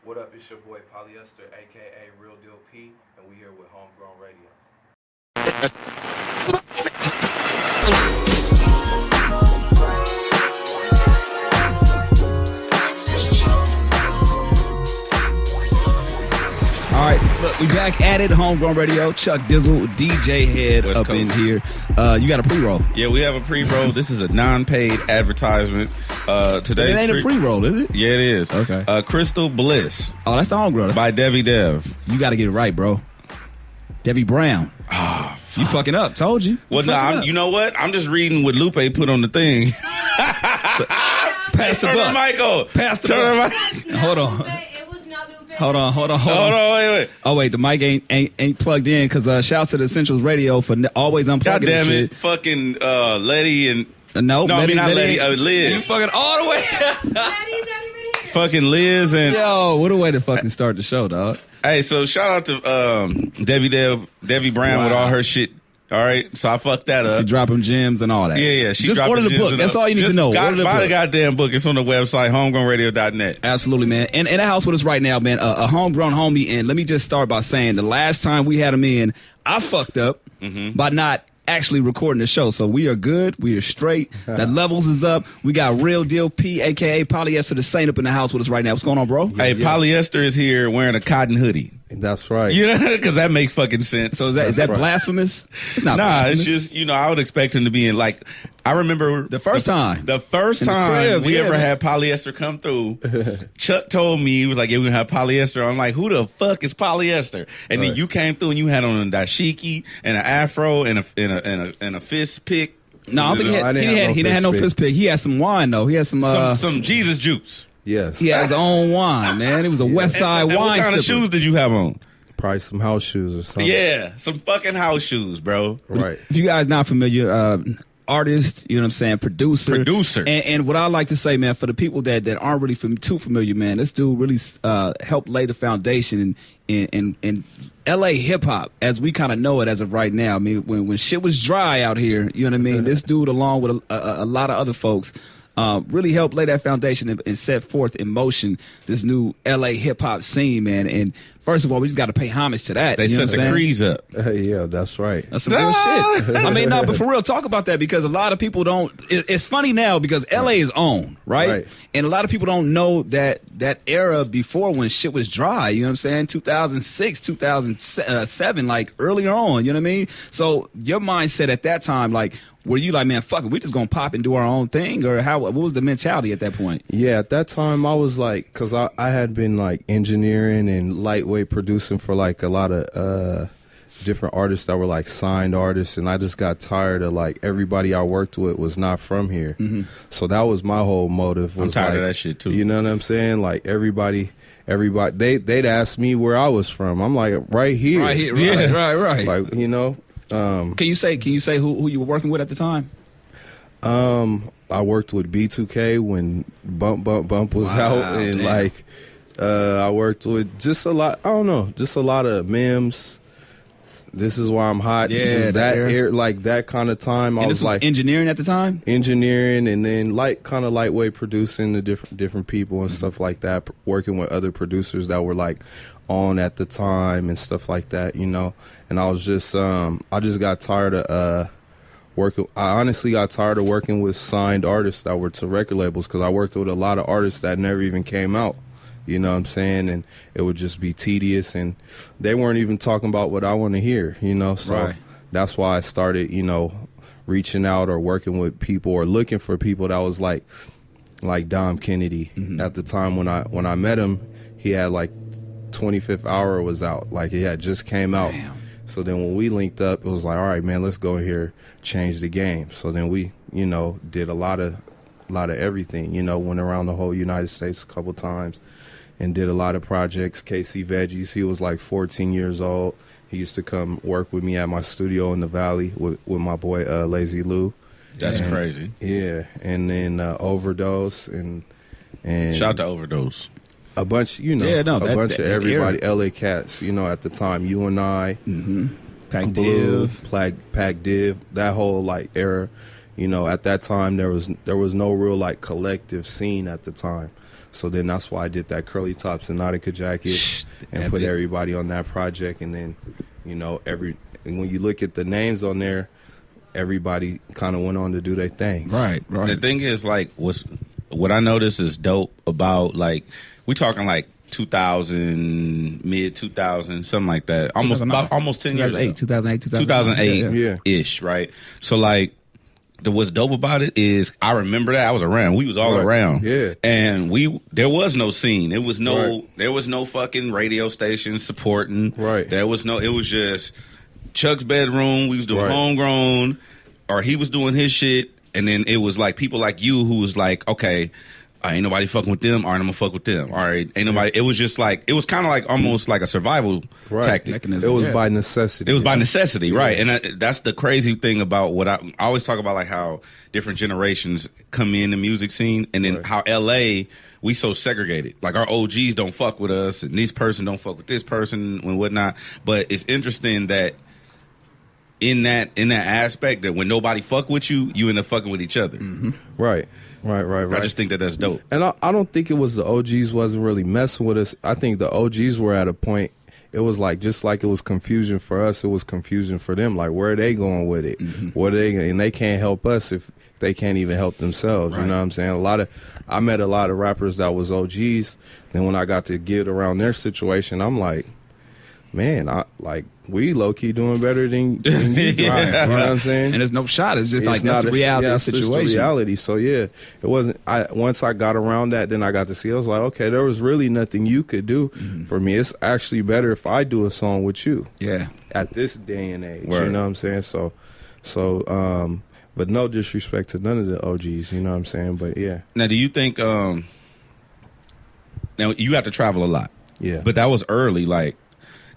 What up, it's your boy Polyester, aka Real Deal P, and we here with Homegrown Radio. All right, look, we back at it, Homegrown Radio. Chuck Dizzle, DJ Head West up Coast. in here. You got a pre-roll. Yeah, we have a pre-roll. This is a non-paid advertisement. Today's It ain't a pre-roll, is it? Yeah, it is. Okay. Crystal Bliss Oh, that's the Homegrown. by Debbie Dev. You got to get it right, bro. Debbie Brown. Oh, You fucking up. Told you. well, no, you know what? I'm just reading what Lupe put on the thing. Pass the Turn buck. the mic on. Pass the Turn buck. the mic. Hold on. It was not Lupe. Hold on. Hold on, wait. Oh wait, the mic ain't plugged in because shouts to the Essentials Radio for always unplugging God damn this it. Fucking Letty and... shit. No, I mean, not Letty. Liz. You fucking all the way. Daddy's not even here. Fucking Liz and... Yo, what a way to fucking start the show, dog. Hey, so shout out to Debbie Brown with all her shit. All right, so I fucked that She up. dropping gems and all that. Yeah. She Just dropped order the gems book. and That's all you need to know. Buy Order the the book. goddamn book. It's on the website, homegrownradio.net. Absolutely, man. And in the house with us right now, man, a homegrown homie. And let me just start by saying the last time we had him in, I fucked up by not actually recording the show. So we are good. We are straight. The levels is up. We got Real Deal P, a.k.a. Polyester the Saint, up in the house with us right now. What's going on, bro? Hey, Polyester is here wearing a cotton hoodie. That's right. You know, because that make fucking sense. So is that right. blasphemous? It's not Nah, blasphemous. it's just, I would expect him to be in, like, I remember The first time. The first In the time crib, we yeah, ever man. had Polyester come through, Chuck told me, he was like, yeah, we're going to have Polyester. I'm like, who the fuck is Polyester? And then Right. you came through and you had on a dashiki and an afro and a fist pick. No, I don't think No, I didn't he have no didn't have no fist fist pick. He had some wine though. He had some some Jesus juice. Yes. he had his own wine, man. It was a West Side And wine what kind of sipper. shoes did you have on? Probably some house shoes or something. Yeah, some fucking house shoes, bro. Right. If you guys not familiar, artist, you know what I'm saying, producer. And what I like to say, man, for the people that aren't really too familiar, man, this dude really helped lay the foundation in LA hip hop as we kind of know it as of right now. I mean, when shit was dry out here, you know what I mean, this dude along with a lot of other folks really helped lay that foundation and set forth in motion this new LA hip hop scene, man. And first of all, we just got to pay homage to that. They you know set what I'm the saying? crease up. Yeah, that's right. That's some real shit. I mean, no, but for real, talk about that because a lot of people don't. It's funny now because LA is on, right? Right. And a lot of people don't know that era before when shit was dry. You know what I'm saying? 2006, 2007, like earlier on. You know what I mean? So your mindset at that time, like, were you like, man, fuck it, we just gonna pop and do our own thing, or how? What was the mentality at that point? Yeah, at that time I was like, because I had been like engineering and lightweight producing for like a lot of different artists that were like signed artists, and I just got tired of like everybody I worked with was not from here. So that was my whole motive. Was tired of like, that shit, too. You know what I'm saying? Like everybody they'd ask me where I was from. I'm like, right here. Right here, right. Like, you know. Can you say who you were working with at the time? I worked with B2K when Bump was out, and damn. like I worked with just a lot. I don't know, just a lot of Mims. This is why I'm hot. Yeah, that era. air, like that kind of time. I And was this was like engineering at the time. engineering, and then like kind of lightweight producing the different people and stuff like that. Working with other producers that were like on at the time and stuff like that, you know. And I was just I just got tired of working. I honestly got tired of working with signed artists that were to record labels, because I worked with a lot of artists that never even came out. You know what I'm saying? And it would just be tedious, and they weren't even talking about what I want to hear, you know? So Right. that's why I started, you know, reaching out or working with people or looking for people that was like Dom Kennedy. At the time when I met him, he had like 25th Hour was out. Like it had just came out. Damn. So then when we linked up, it was like, all right, man, let's go here, change the game. So then we, you know, did a lot of everything, you know, went around the whole United States a couple times and did a lot of projects. KC Veggies, he was like 14 years old. He used to come work with me at my studio in the Valley with my boy Lazy Lou. That's crazy. Yeah, and then Overdose and Shout out to Overdose. a bunch, you know, Yeah, no, a that- bunch that of everybody, era. LA cats, you know, at the time, you and I, Pac Blue, Div. Pac Div, that whole like era, you know, at that time there was no real like collective scene at the time. So then that's why I did that Curly Top Nautica jacket and put everybody on that project. And then, you know, when you look at the names on there, everybody kind of went on to do their thing. Right. The thing is, like, what I noticed is dope about, like, we talking like 2000, mid 2000, something like that. Almost 10 years ago. 2008 ish, right? So, like, what's dope about it is I remember that I was around. We was all around. Yeah. And there was no scene. There was no fucking radio station supporting. Right. It was just Chuck's bedroom. We was doing homegrown, or he was doing his shit. And then it was like people like you who was like, okay, ain't nobody fucking with them. All right, I'm gonna fuck with them. All right, ain't nobody. It was just like, it was kind of like almost like a survival tactic. Mechanism. It was by necessity. It was by necessity, right? And that's the crazy thing about what I always talk about, like how different generations come in the music scene, and then how LA, we so segregated. Like our OGs don't fuck with us, and this person don't fuck with this person and whatnot. But it's interesting that in that aspect, that when nobody fuck with you, you end up fucking with each other. Mm-hmm. Right. I just think that that's dope. And I don't think it was the OGs wasn't really messing with us. I think the OGs were at a point, it was like, just like it was confusion for us, it was confusion for them. Like, where are they going with it? Mm-hmm. What are they, and they can't help us if they can't even help themselves. You know what I'm saying? I met a lot of rappers that was OGs. Then when I got to get around their situation, I'm like, man, we low key doing better than you. You know what I'm saying? And there's no shot. It's just like that's the reality of the situation. It's the reality. So yeah, it wasn't. Once I got around that, then I got to see. I was like, okay, there was really nothing you could do for me. It's actually better if I do a song with you. Yeah. At this day and age, you know what I'm saying? So, but no disrespect to none of the OGs. You know what I'm saying? But yeah. Now, do you think? Now you have to travel a lot. Yeah. But that was early, like.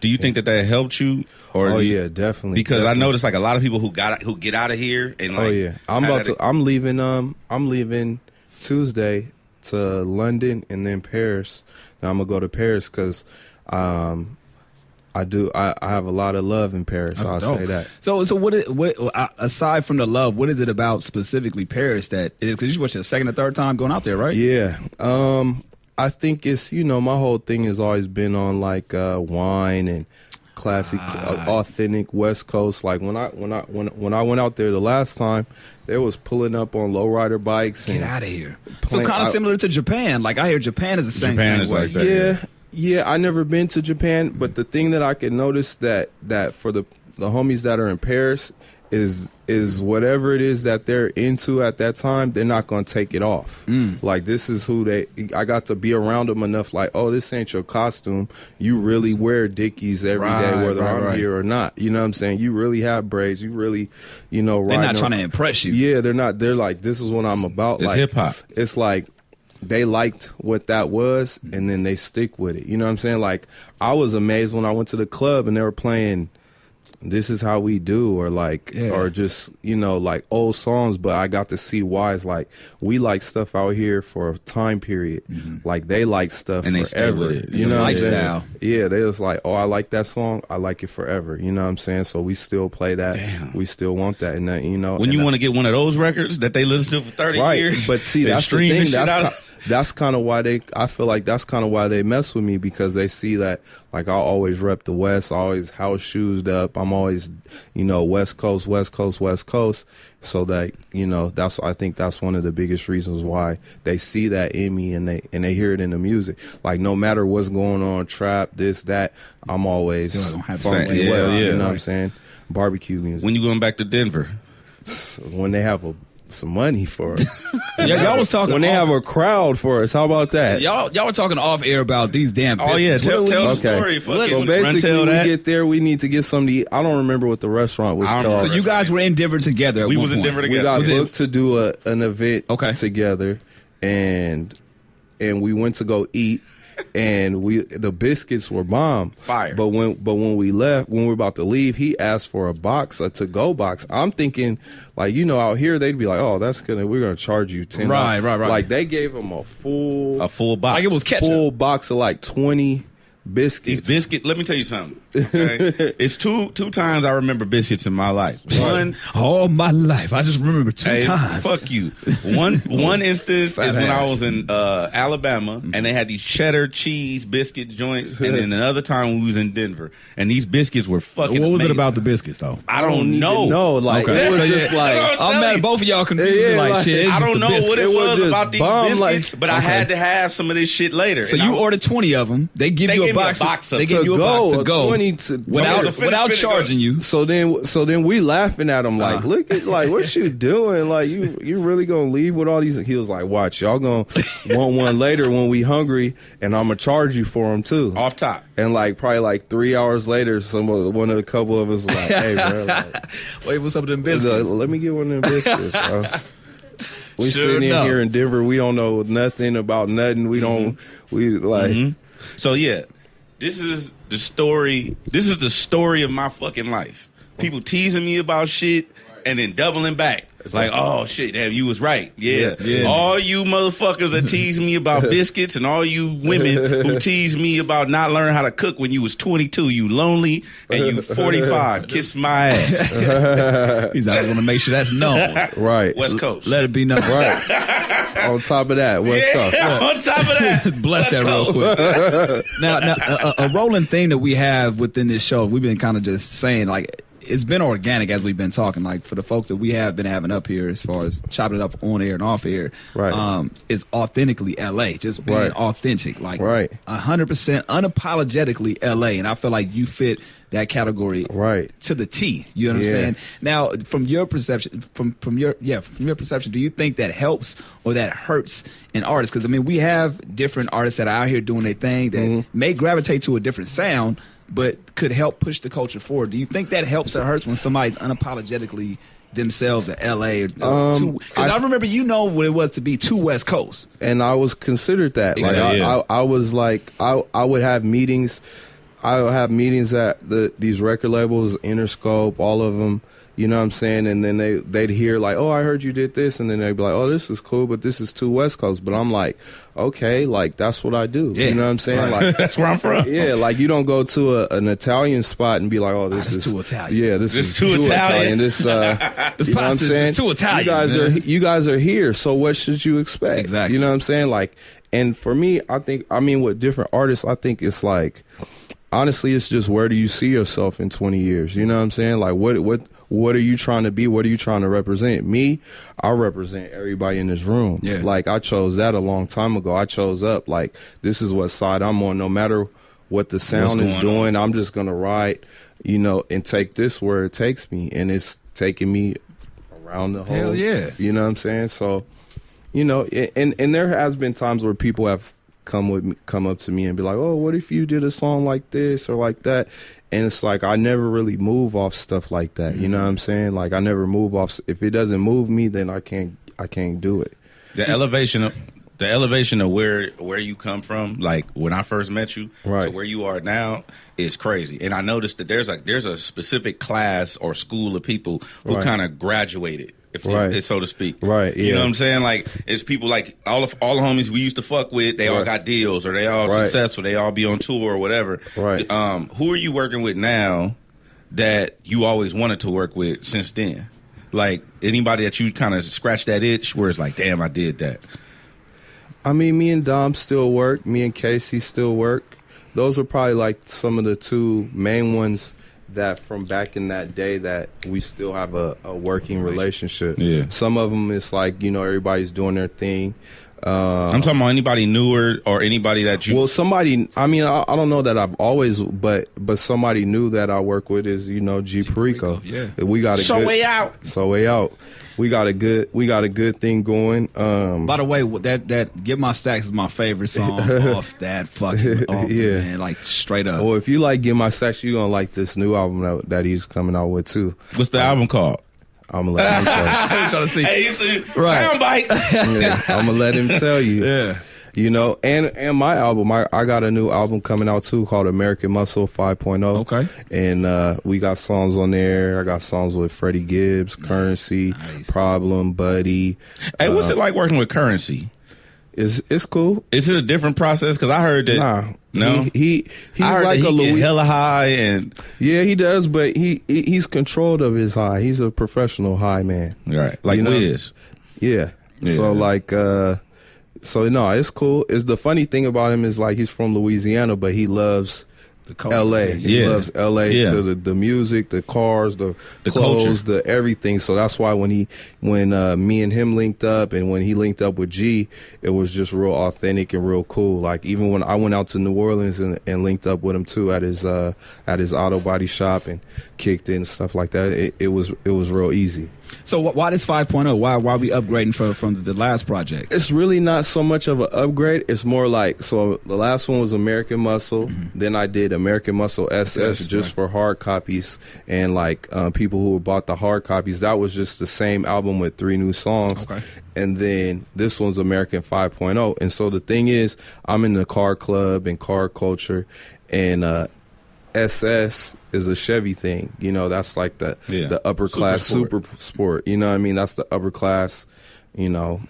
Do you think that helped you? Or yeah, definitely. Because I noticed like a lot of people who get out of here and like. I'm leaving Tuesday to London and then Paris. Now I'm gonna go to Paris because I have a lot of love in Paris. That's I'll dope. say that. So what aside from the love, what is it about specifically Paris that it is? Because you watch your second or third time going out there, right? Yeah. I think it's, my whole thing has always been on like wine and classic, authentic West Coast. Like when I went out there the last time, they was pulling up on lowrider bikes. Get out of here. So kind of similar to Japan. Like I hear Japan is the same way. Like that, yeah. I never been to Japan, but the thing that I can notice that for the homies that are in Paris is whatever it is that they're into at that time, they're not going to take it off. Like, this is who I got to be around them enough, like, oh, this ain't your costume. You really wear Dickies every day, whether I'm here or not. You know what I'm saying? You really have braids. You really, they're not trying to impress you. Yeah, they're not. They're like, this is what I'm about. It's like, hip-hop. It's like, they liked what that was, and then they stick with it. You know what I'm saying? Like, I was amazed when I went to the club and they were playing This Is How We Do, or like, or just, like old songs, but I got to see why. It's like, we like stuff out here for a time period. Like, they like stuff and forever. They stay with it. You know, lifestyle. Yeah, they was like, oh, I like that song, I like it forever. You know what I'm saying? So we still play that. Damn. We still want that. And that, when you want to get one of those records that they listen to for 30 years. But see, that's the thing. That's kind of why I feel like that's kind of why they mess with me, because they see that, like, I'll always rep the West, always house shoes up. I'm always, West Coast. So that, I think that's one of the biggest reasons why they see that in me, and they hear it in the music. Like, no matter what's going on, trap, this, that, I'm always funky West. You know what I'm saying? Barbecue music. When you going back to Denver? When they have some money for us. Y'all was talking when they have a crowd for us. How about that? Y'all were talking off air about these damn biscuits. Oh yeah, tell the story. So basically, we get there, we need to get something to eat. I don't remember what the restaurant was called. So you guys were in Denver together. We was in Denver together. We got booked to do an event together, and we went to go eat. And the biscuits were bomb, fire. But when we left, when we were about to leave, he asked for a to-go box. I'm thinking, like, out here they'd be like, oh, we're gonna charge you $10. Right. Like, they gave him a full box, like it was ketchup. full box of like 20 Biscuits. These biscuits. Let me tell you something. Okay? It's two times I remember biscuits in my life. One, all my life, I just remember two times. Fuck you. One instance is when I was in Alabama, and they had these cheddar cheese biscuit joints, and then another time we was in Denver, and these biscuits were fucking. What was amazing. it about the biscuits though? I don't know. No, like Okay. it was So, just yeah, like I'm mad at both of y'all confused. Yeah, like, like, shit, it's I just don't the know what it biscuits. was just about these bomb, biscuits, like- but I had to have some of this shit later. So And you I- ordered 20 of them. They give They you gave a me a box. box of They give you a box to go 20 to- without finish charging you. So then we laughing at him like, look at like what you doing? Like you really gonna leave with all these? He was like, watch, y'all gonna want one later when we hungry, and I'm gonna charge you for them too. off top. And like probably like 3 hours later, one of the couple of us was like, hey bro, like, Wait, what's up with them biscuits? let me get one of them biscuits, bro. We Sure sitting in enough. here in Denver. We don't know nothing about nothing. We don't. We like. So yeah, this is the story. This is the story of my fucking life. People teasing me about shit and then doubling back. Like, oh shit, damn, you was right. Yeah. Yeah. All you motherfuckers that tease me about biscuits, and all you women who tease me about not learning how to cook when you was 22, you lonely, and you 45, kiss my ass. He's I just want to make sure that's known. Right. West Coast. Let it be known. Right. On top of that, West Coast. Yeah, on top of that. Bless that real quick. Now, a rolling thing that we have within this show, we've been kind of just saying, like, it's been organic as we've been talking. Like, for the folks that we have been having up here, as far as chopping it up on air and off air, Right. is authentically LA, just being Right. authentic, like Right. 100% unapologetically LA. And I feel like you fit that category Right. to the T. You know what I'm Yeah. saying? Now, from your perception, from your perception, do you think that helps or that hurts an artist? Because I mean, we have different artists that are out here doing their thing that may gravitate to a different sound, but could help push the culture forward. Do you think that helps or hurts when somebody's unapologetically themselves at LA? Because I remember, you know what it was to be two West Coast. And I was considered that. Like Yeah. I was like I would have meetings. I would have meetings at these record labels, Interscope, all of them. You know what I'm saying? And then they'd hear like, oh, I heard you did this, and then they'd be like, oh, this is cool, but this is too West Coast. But I'm like, okay, like that's what I do. Yeah. You know what I'm saying? Like That's where I'm from. yeah, like you don't go to an Italian spot and be like, oh, this That's is too Italian. Yeah, this is too Italian. This This you know what I'm pasta is saying? just too Italian, You guys are here, so what should you expect? Exactly. You know what I'm saying? Like, and for me, I mean, with different artists, I think it's like, honestly, it's just where do you see yourself in 20 years? You know what I'm saying? Like, what are you trying to be? What are you trying to represent? Me, I represent everybody in this room. Yeah. Like, I chose that a long time ago. I chose up, like, this is what side I'm on. No matter what the sound is going on? doing, I'm just going to ride, you know, and take this where it takes me. And it's taking me around the whole. Hell yeah. You know what I'm saying? So, you know, and there has been times where people have come up to me and be like, oh, what if you did a song like this or like that? And it's like, I never really move off stuff like that. You know what I'm saying? Like, I never move off. If it doesn't move me, then I can't do it. The elevation of where you come from, like when I first met you, Right. to where you are now, is crazy. And I noticed that there's a specific class or school of people who Right. kind of graduated, Right. so to speak. Right, You know yeah. what I'm saying? Like, it's people like all the homies we used to fuck with. They all Right. got deals, or they all Right. successful. They all be on tour or whatever. Right. Who are you working with now that you always wanted to work with since then? Like anybody that you kind of scratch that itch where it's like, damn, I did that. I mean, me and Dom still work. Me and Casey still work. Those are probably like some of the two main ones that from back in that day that we still have a working relationship. Yeah. Some of them it's like, you know, everybody's doing their thing. I'm talking about anybody newer or anybody that you. Well, somebody, I mean, I don't know that I've always, but somebody new that I work with is, you know, G Perico. yeah. We got a So good, way out. So way out. We got a good thing going. By the way, that Get My Stacks is my favorite song off that fucking album, Yeah. man. Like, straight up. Well, if you like Get My Stacks, you're going to like this new album that he's coming out with, too. What's the album called? I'm going to let him tell I'm trying to see. Hey, it's a Right. soundbite. you. I'm going to let him tell you. Yeah. You know, and my album, I got a new album coming out, too, called American Muscle 5.0. Okay. And we got songs on there. I got songs with Freddie Gibbs, Currency, Nice. Problem, Buddy. Hey, what's it like working with Currency? It's cool. Is it a different process? Because I heard that. Nah, No, he's I heard like that a he get Louis. hella high and Yeah, he does, but he's controlled of his high. He's a professional high man. right, like You know? Wiz. Yeah. Yeah. So like, so no, it's cool. It's the funny thing about him is like he's from Louisiana, but he loves The culture. L.A. He Yeah. loves L.A. Yeah. to the music, the cars, the culture. clothes, the everything. So that's why when me and him linked up, and when he linked up with G, it was just real authentic and real cool. Like even when I went out to New Orleans and linked up with him too at his auto body shop and kicked it and stuff like that, it was real easy. So why this 5.0? Why are we upgrading from the last project? It's really not so much of an upgrade. It's more like, so the last one was American Muscle. Then I did American Muscle SS just for hard copies. And like people who bought the hard copies, that was just the same album with 3 new songs. Okay. And then this one's American 5.0. And so the thing is, I'm in the car club and car culture, and SS is a Chevy thing. You know, that's like the upper class super sport. You know what I mean? That's the upper class, you know,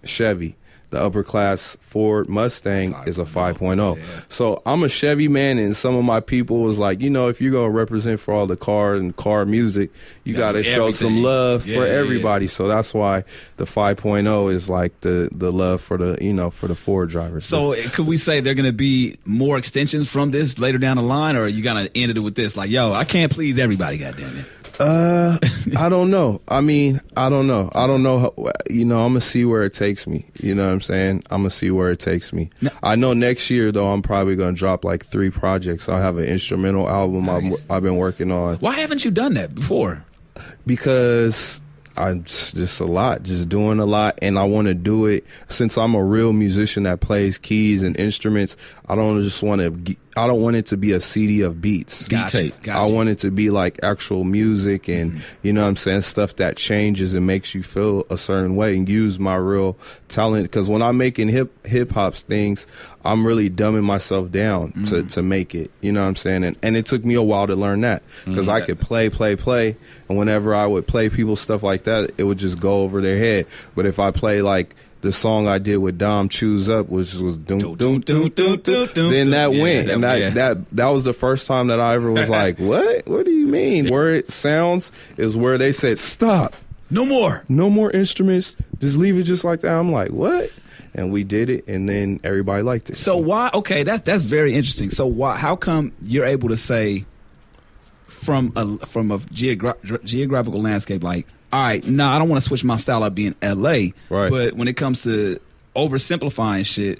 Chevy. The upper class Ford Mustang is a 5.0. Yeah. So I'm a Chevy man, and some of my people was like, you know, if you're going to represent for all the cars and car music, you got to show some love for everybody. So that's why the 5.0 is like the love for the, you know, for the Ford drivers. So could we say there are going to be more extensions from this later down the line, or are you going to end it with this? Like, yo, I can't please everybody, goddamn it. I don't know. I mean, I don't know. I don't know. You know, I'm going to see where it takes me. You know what I'm saying? I'm going to see where it takes me. No. I know next year, though, I'm probably going to drop like 3 projects. I'll have an instrumental album Nice. I've been working on. Why haven't you done that before? Because I'm just a lot, just doing a lot, and I want to do it. Since I'm a real musician that plays keys and instruments, I don't want it to be a CD of beats. Beat tape. I want it to be like actual music, and you know what I'm saying, stuff that changes and makes you feel a certain way, and use my real talent. Because when I'm making hip hop things, I'm really dumbing myself down to make it. You know what I'm saying? And it took me a while to learn that, because I could play, and whenever I would play people's stuff like that, it would just go over their head. But if I play like the song I did with Dom, Choose Up, which was doom doom doom doom doom, then that went, and that was the first time that I ever was like, what do you mean? Where it sounds is where they said stop, no more instruments, just leave it just like that. I'm like, what? And we did it, and then everybody liked it. So why? Okay, that's very interesting. So why? How come you're able to say from a geographical landscape, like, all right, no, I don't want to switch my style up being L.A. Right. But when it comes to oversimplifying shit,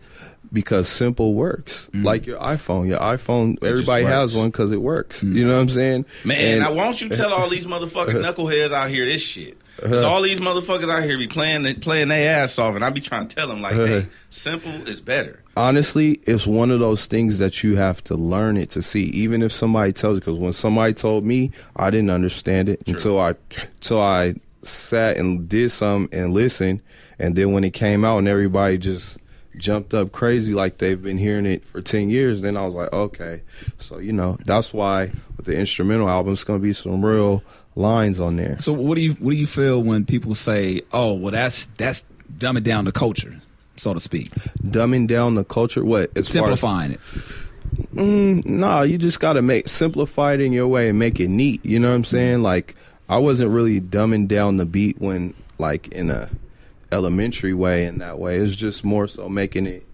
because simple works. Like your iPhone, everybody has one because it works. You know what I'm saying? Man, now why don't you tell all these motherfucking knuckleheads out here this shit? Because all these motherfuckers out here be playing their ass off, and I be trying to tell them, like, hey, simple is better. Honestly, it's one of those things that you have to learn it to see, even if somebody tells you. Because when somebody told me, I didn't understand it until I sat and did some and listened, and then when it came out and everybody just jumped up crazy like they've been hearing it for 10 years, then I was like, okay. So, you know, that's why with the instrumental album, it's going to be some real lines on there. So what do you feel when people say, oh, well, that's dumbing down the culture, so to speak? Dumbing down the culture? What? As simplifying it? No, you just got to simplify it in your way and make it neat. You know what I'm saying? Like, I wasn't really dumbing down the beat when, like, in a elementary way, in that way. It's just more so making it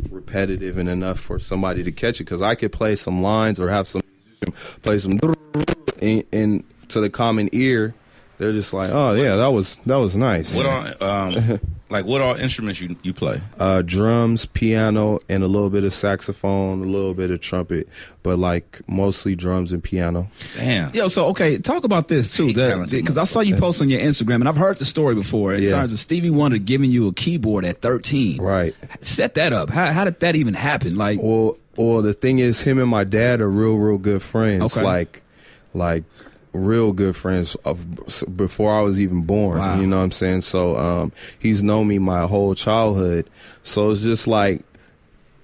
repetitive and enough for somebody to catch it. Because I could play some lines or have some musician play some and to the common ear, they're just like, oh yeah, that was nice. What all instruments you play? Drums, piano, and a little bit of saxophone, a little bit of trumpet, but like mostly drums and piano. Damn. Yo, so okay, talk about this too, because I saw you post on your Instagram, and I've heard the story before in terms of Stevie Wonder giving you a keyboard at 13. Right. Set that up. How did that even happen? Like, well, the thing is, him and my dad are real good friends. Okay. Like real good friends before I was even born. Wow. You know what I'm saying? So he's known me my whole childhood. So it's just like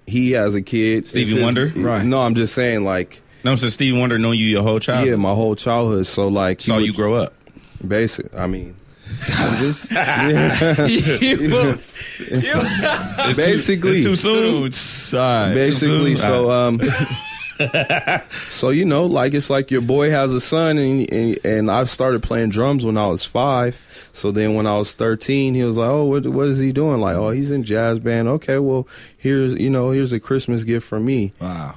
he has a kid. Stevie Wonder? Right. No, I'm just saying like. No, so Stevie Wonder known you your whole childhood? Yeah, my whole childhood. So like. Saw you grow up. Basic. I mean. I'm just It's basically too soon. basically. So so you know, like it's like your boy has a son, and I started playing drums when I was 5. So then when I was 13, he was like, "Oh, what is he doing?" Like, "Oh, he's in jazz band." Okay, well, here's a Christmas gift from me. Wow.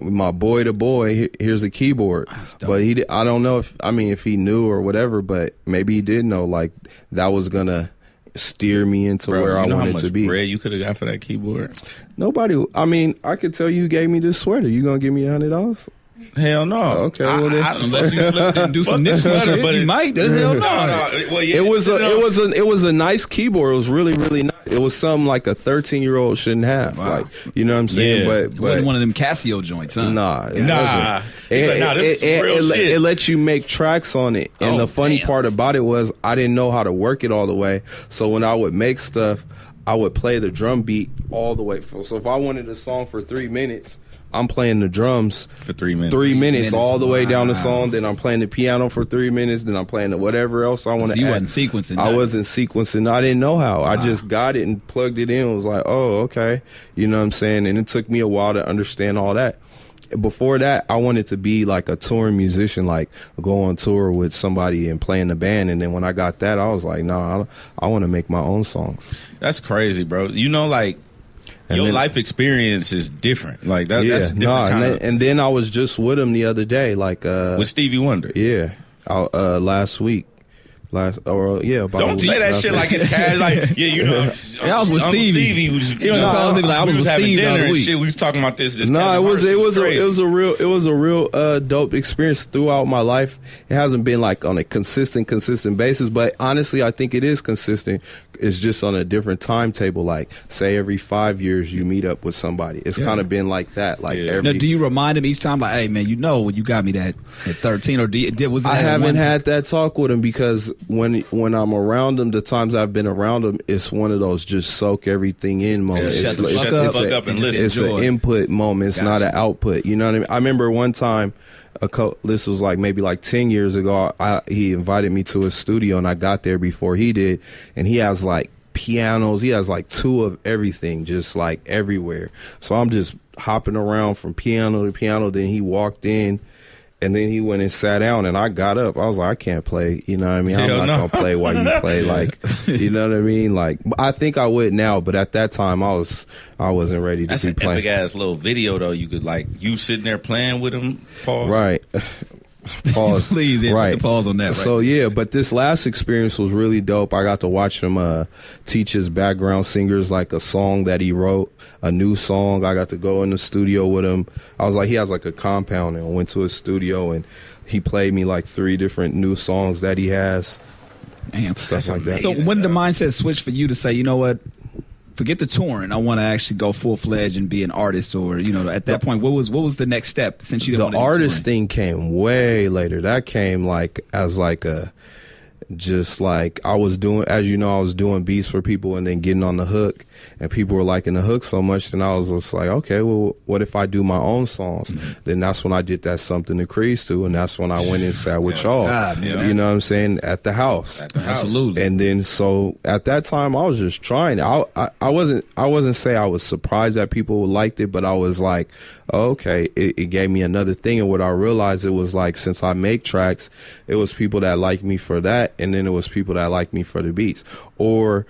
My boy to boy, here's a keyboard. But I don't know if he knew or whatever, but maybe he did know, like that was gonna steer me into where I wanted to be. Bread you could have got for that keyboard? Nobody. I mean, I could tell you gave me this sweater. You gonna give me $100? Hell no. Okay, well then. Unless you flip it and do some nips shit, but You might. Hell no. Well, yeah, It was a nice keyboard. It was really, really nice. It was something like a 13-year-old shouldn't have. Wow. Like, you know what I'm saying? Yeah. But It wasn't one of them Casio joints, huh? nah, it Nah. wasn't. He's like, nah, this is real shit. It lets you make tracks on it. And Oh, the funny damn. part about it was I didn't know how to work it all the way. So when I would make stuff, I would play the drum beat all the way. So if I wanted a song for 3 minutes, I'm playing the drums for 3 minutes. 3 minutes all the way down the Wow. song. Then I'm playing the piano for 3 minutes. Then I'm playing whatever else I want So to you add. wasn't sequencing. I nothing. wasn't sequencing. I didn't know how. I just got it and plugged it in. It was like, oh, okay. You know what I'm saying? And it took me a while to understand all that. Before that, I wanted to be like a touring musician, like go on tour with somebody and play in the band. And then when I got that, I was like, nah, I want to make my own songs. That's crazy, bro. You know, like, And your then- life experience is different. Like, that's a different kind of... and then I was just with him the other day, like With Stevie Wonder. yeah, last week. About Don't a week say that last shit week. like it's cash. Like, yeah, you know. Yeah, I was with Uncle Stevie. was, You know, I was like, I was we with having Steve the dinner other and week. shit. We was talking about this. No, it was crazy. a real dope experience throughout my life. It hasn't been like on a consistent basis, but honestly, I think it is consistent. It's just on a different timetable. Like, say every 5 years you meet up with somebody. It's kind of been like that. Like Yeah. every. Now, do you remind him each time, like, hey, man, you know when you got me that at 13, or was it I that haven't one time? had that talk with him because when I'm around him, the times I've been around him, it's one of those just soak everything in moments. shut the fuck up. Fuck up and listen. It's an Enjoy. input moment. It's not an output. You know what I mean? I remember one time, this was like maybe like 10 years ago, he invited me to his studio and I got there before he did. And he has like pianos. He has like 2 of everything, just like everywhere. So I'm just hopping around from piano to piano. Then he walked in. And then he went and sat down, and I got up. I was like, I can't play. You know what I mean? I'm not going to play while you play. Like, you know what I mean? Like, I think I would now, but at that time, I wasn't ready to That's be an playing. epic ass little video though. You could like you sitting there playing with him. Pause. Right. Pause. Please, yeah, right. put the pause on that. Right? So yeah, but this last experience was really dope. I got to watch him teach his background singers like a song that he wrote, a new song. I got to go in the studio with him. I was like, he has like a compound, and I went to his studio and he played me like 3 different new songs that he has. Damn. Stuff like that. So when did the mindset switch for you to say, you know what, forget the touring, I want to actually go full fledged and be an artist, or at that point, what was the next step since you didn't want The to do artist touring? thing came way later. That came like as like a just like I was doing, as you know, I was doing beats for people and then getting on the hook, and people were liking the hook so much, then I was just like, okay, well, what if I do my own songs? Then that's when I did that Something to Crease to, and that's when I went and sat with y'all. God, man. You know what I'm saying? At the house. Absolutely. And then so at that time I was just trying. I wasn't say I was surprised that people liked it, but I was like, oh, okay, it gave me another thing. And what I realized, it was like, since I make tracks, it was people that like me for that, and then it was people that like me for the beats. Or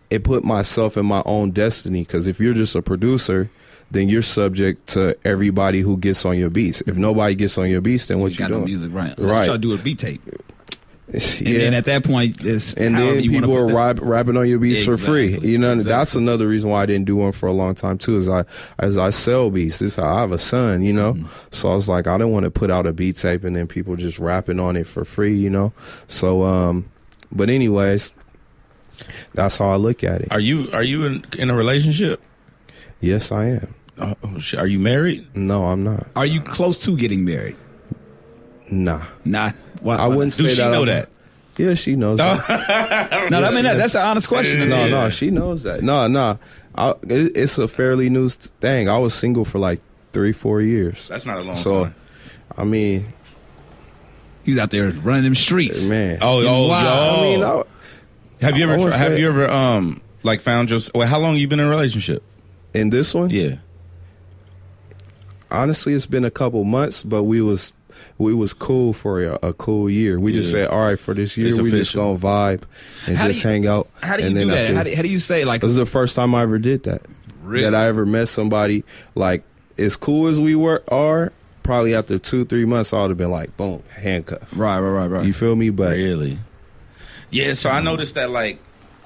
it put myself in my own destiny, because if you're just a producer, then you're subject to everybody who gets on your beats. If nobody gets on your beats, then what you got doing? no music, right? Right. Try to do a beat tape. And Yeah. then at that point, it's And however then you wanna people put are that. rapping on your beats for free. Exactly. You know, Exactly. that's another reason why I didn't do one for a long time too. Is I sell beats. This is how I have a son. You know, so I was like, I didn't want to put out a beat tape and then people just rapping on it for free. You know, so but anyways, that's how I look at it. Are you in a relationship? Yes, I am. Oh, shit. Are you married? No, I'm not. Are you close to getting married? Nah, Not. Why, I wouldn't say Do she that. know that? Yeah, she knows that. No, I mean that's an honest question. No, she knows that. No. It's a fairly new thing. I was single for like 3-4 years. That's not a long So, time. I mean, He was out there running them streets. man. Oh, Wow. I mean, Have you ever like found your? Well, how long you been in a relationship? In this one? Yeah. Honestly, it's been a couple months, but we was cool for a cool year. We just said, all right, for this year, we just gonna vibe and just hang out. How do you do that? How do you say, like, this is the first time I ever did that. Really? That I ever met somebody like as cool as we are. Probably after 2-3 months, I would have been like, boom, handcuffed. Right. You feel me? But really, yeah. So I noticed that, like,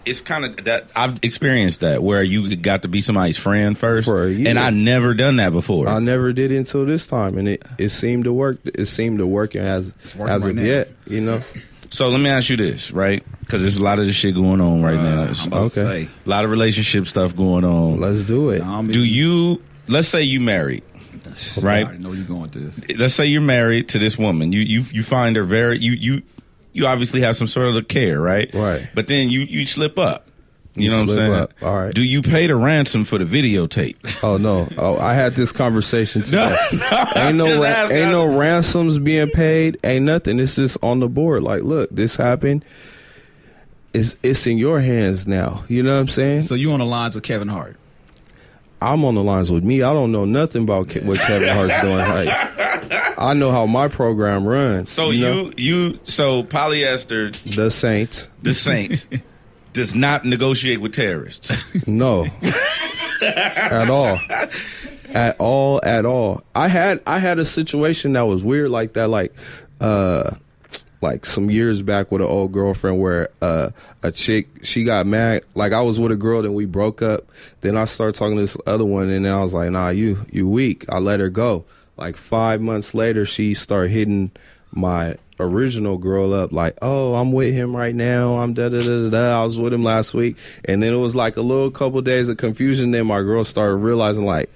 it's kind of that I've experienced that where you got to be somebody's friend first for a year. And I never done that before. I never did it until this time, and it seemed to work. It seemed to work as of yet, you know. So let me ask you this, right? Because there's a lot of this shit going on right now. Okay, a lot of relationship stuff going on. Let's do it. Let's say you married, right? I already know where you're going to this. Let's say you're married to this woman. You find her very you obviously have some sort of care, right? Right. But then you slip up. You know what I'm saying? Up. All right. Do you pay the ransom for the videotape? Oh no! Oh, I had this conversation today. Ain't no ransoms being paid. Ain't nothing. It's just on the board. Like, look, this happened. It's in your hands now. You know what I'm saying? So you on the lines with Kevin Hart? I'm on the lines with me. I don't know nothing about what Kevin Hart's doing. Like, I know how my program runs. So so Polyester, the Saint does not negotiate with terrorists. No, at all. I had a situation that was weird like that. Like some years back with an old girlfriend where a chick, she got mad. Like, I was with a girl, then we broke up. Then I started talking to this other one, and then I was like, nah, you weak. I let her go. Like 5 months later, she started hitting my original girl up like, oh, I'm with him right now. I'm I was with him last week. And then it was like a little couple days of confusion. Then my girl started realizing, like,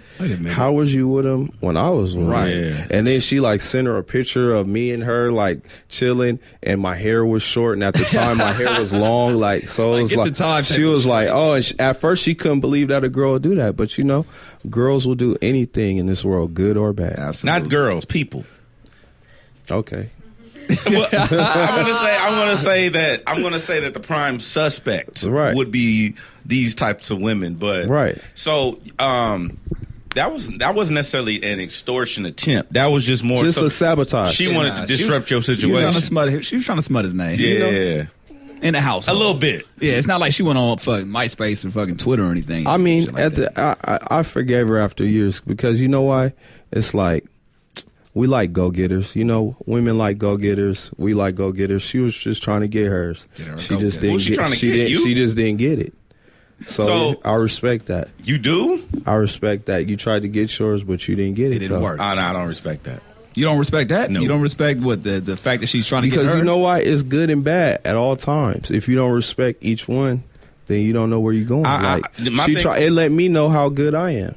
how was you with him when I was with him? Yeah. And then she like sent her a picture of me and her like chilling, and my hair was short, and at the time my hair was long. Like, so it was like she was like, oh, and at first she couldn't believe that a girl would do that. But you know, girls will do anything in this world, good or bad. Absolutely. Not girls, people. Okay. Well, I'm gonna say that the prime suspect would be these types of women, but so that wasn't necessarily an extortion attempt. That was just more a sabotage. She wanted to disrupt your situation. She was trying to smut his name. Yeah. You know? In the house, a little bit. Yeah, it's not like she went on fucking MySpace and fucking Twitter or anything. I mean, I forgave her after years, because you know why? It's like, we like go-getters. You know, women like go-getters. We like go-getters. She was just trying to get hers. She just didn't she just didn't get it. So I respect that. You do? I respect that. You tried to get yours, but you didn't get it. It didn't work. No, I don't respect that. You don't respect that? No. You don't respect what the fact that she's trying to get hers? Because you know why? It's good and bad at all times. If you don't respect each one, then you don't know where you're going. It let me know how good I am.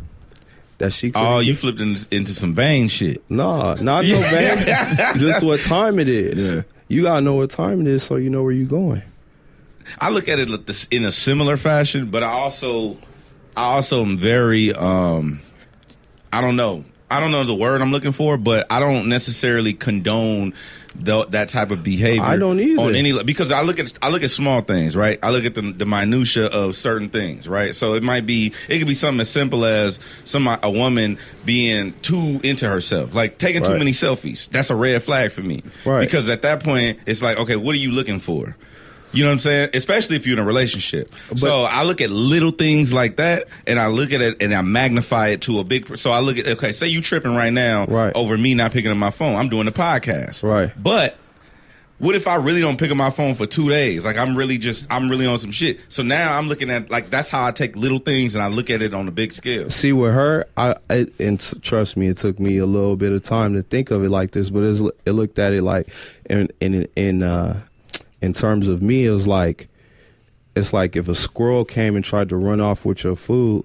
That she you flipped into some vain shit. No, not no vain. Just what time it is. Yeah. You gotta know what time it is so you know where you're going. I look at it in a similar fashion, but I also am very I don't know the word I'm looking for, but I don't necessarily condone that type of behavior. I don't either. Because I look at small things, right? I look at the minutia of certain things, right? So it could be something as simple as a woman being too into herself, like taking too many selfies. That's a red flag for me, right? Because at that point, it's like, okay, what are you looking for? You know what I'm saying? Especially if you're in a relationship. So I look at little things like that, and I look at it and I magnify it to a big. So I look at, okay, say you tripping right now over me not picking up my phone. I'm doing a podcast, right? But what if I really don't pick up my phone for 2 days? Like, I'm really on some shit. So now I'm looking at, like, that's how I take little things and I look at it on a big scale. See, with her, and trust me, it took me a little bit of time to think of it like this, but it looked at it like in terms of me, it's like if a squirrel came and tried to run off with your food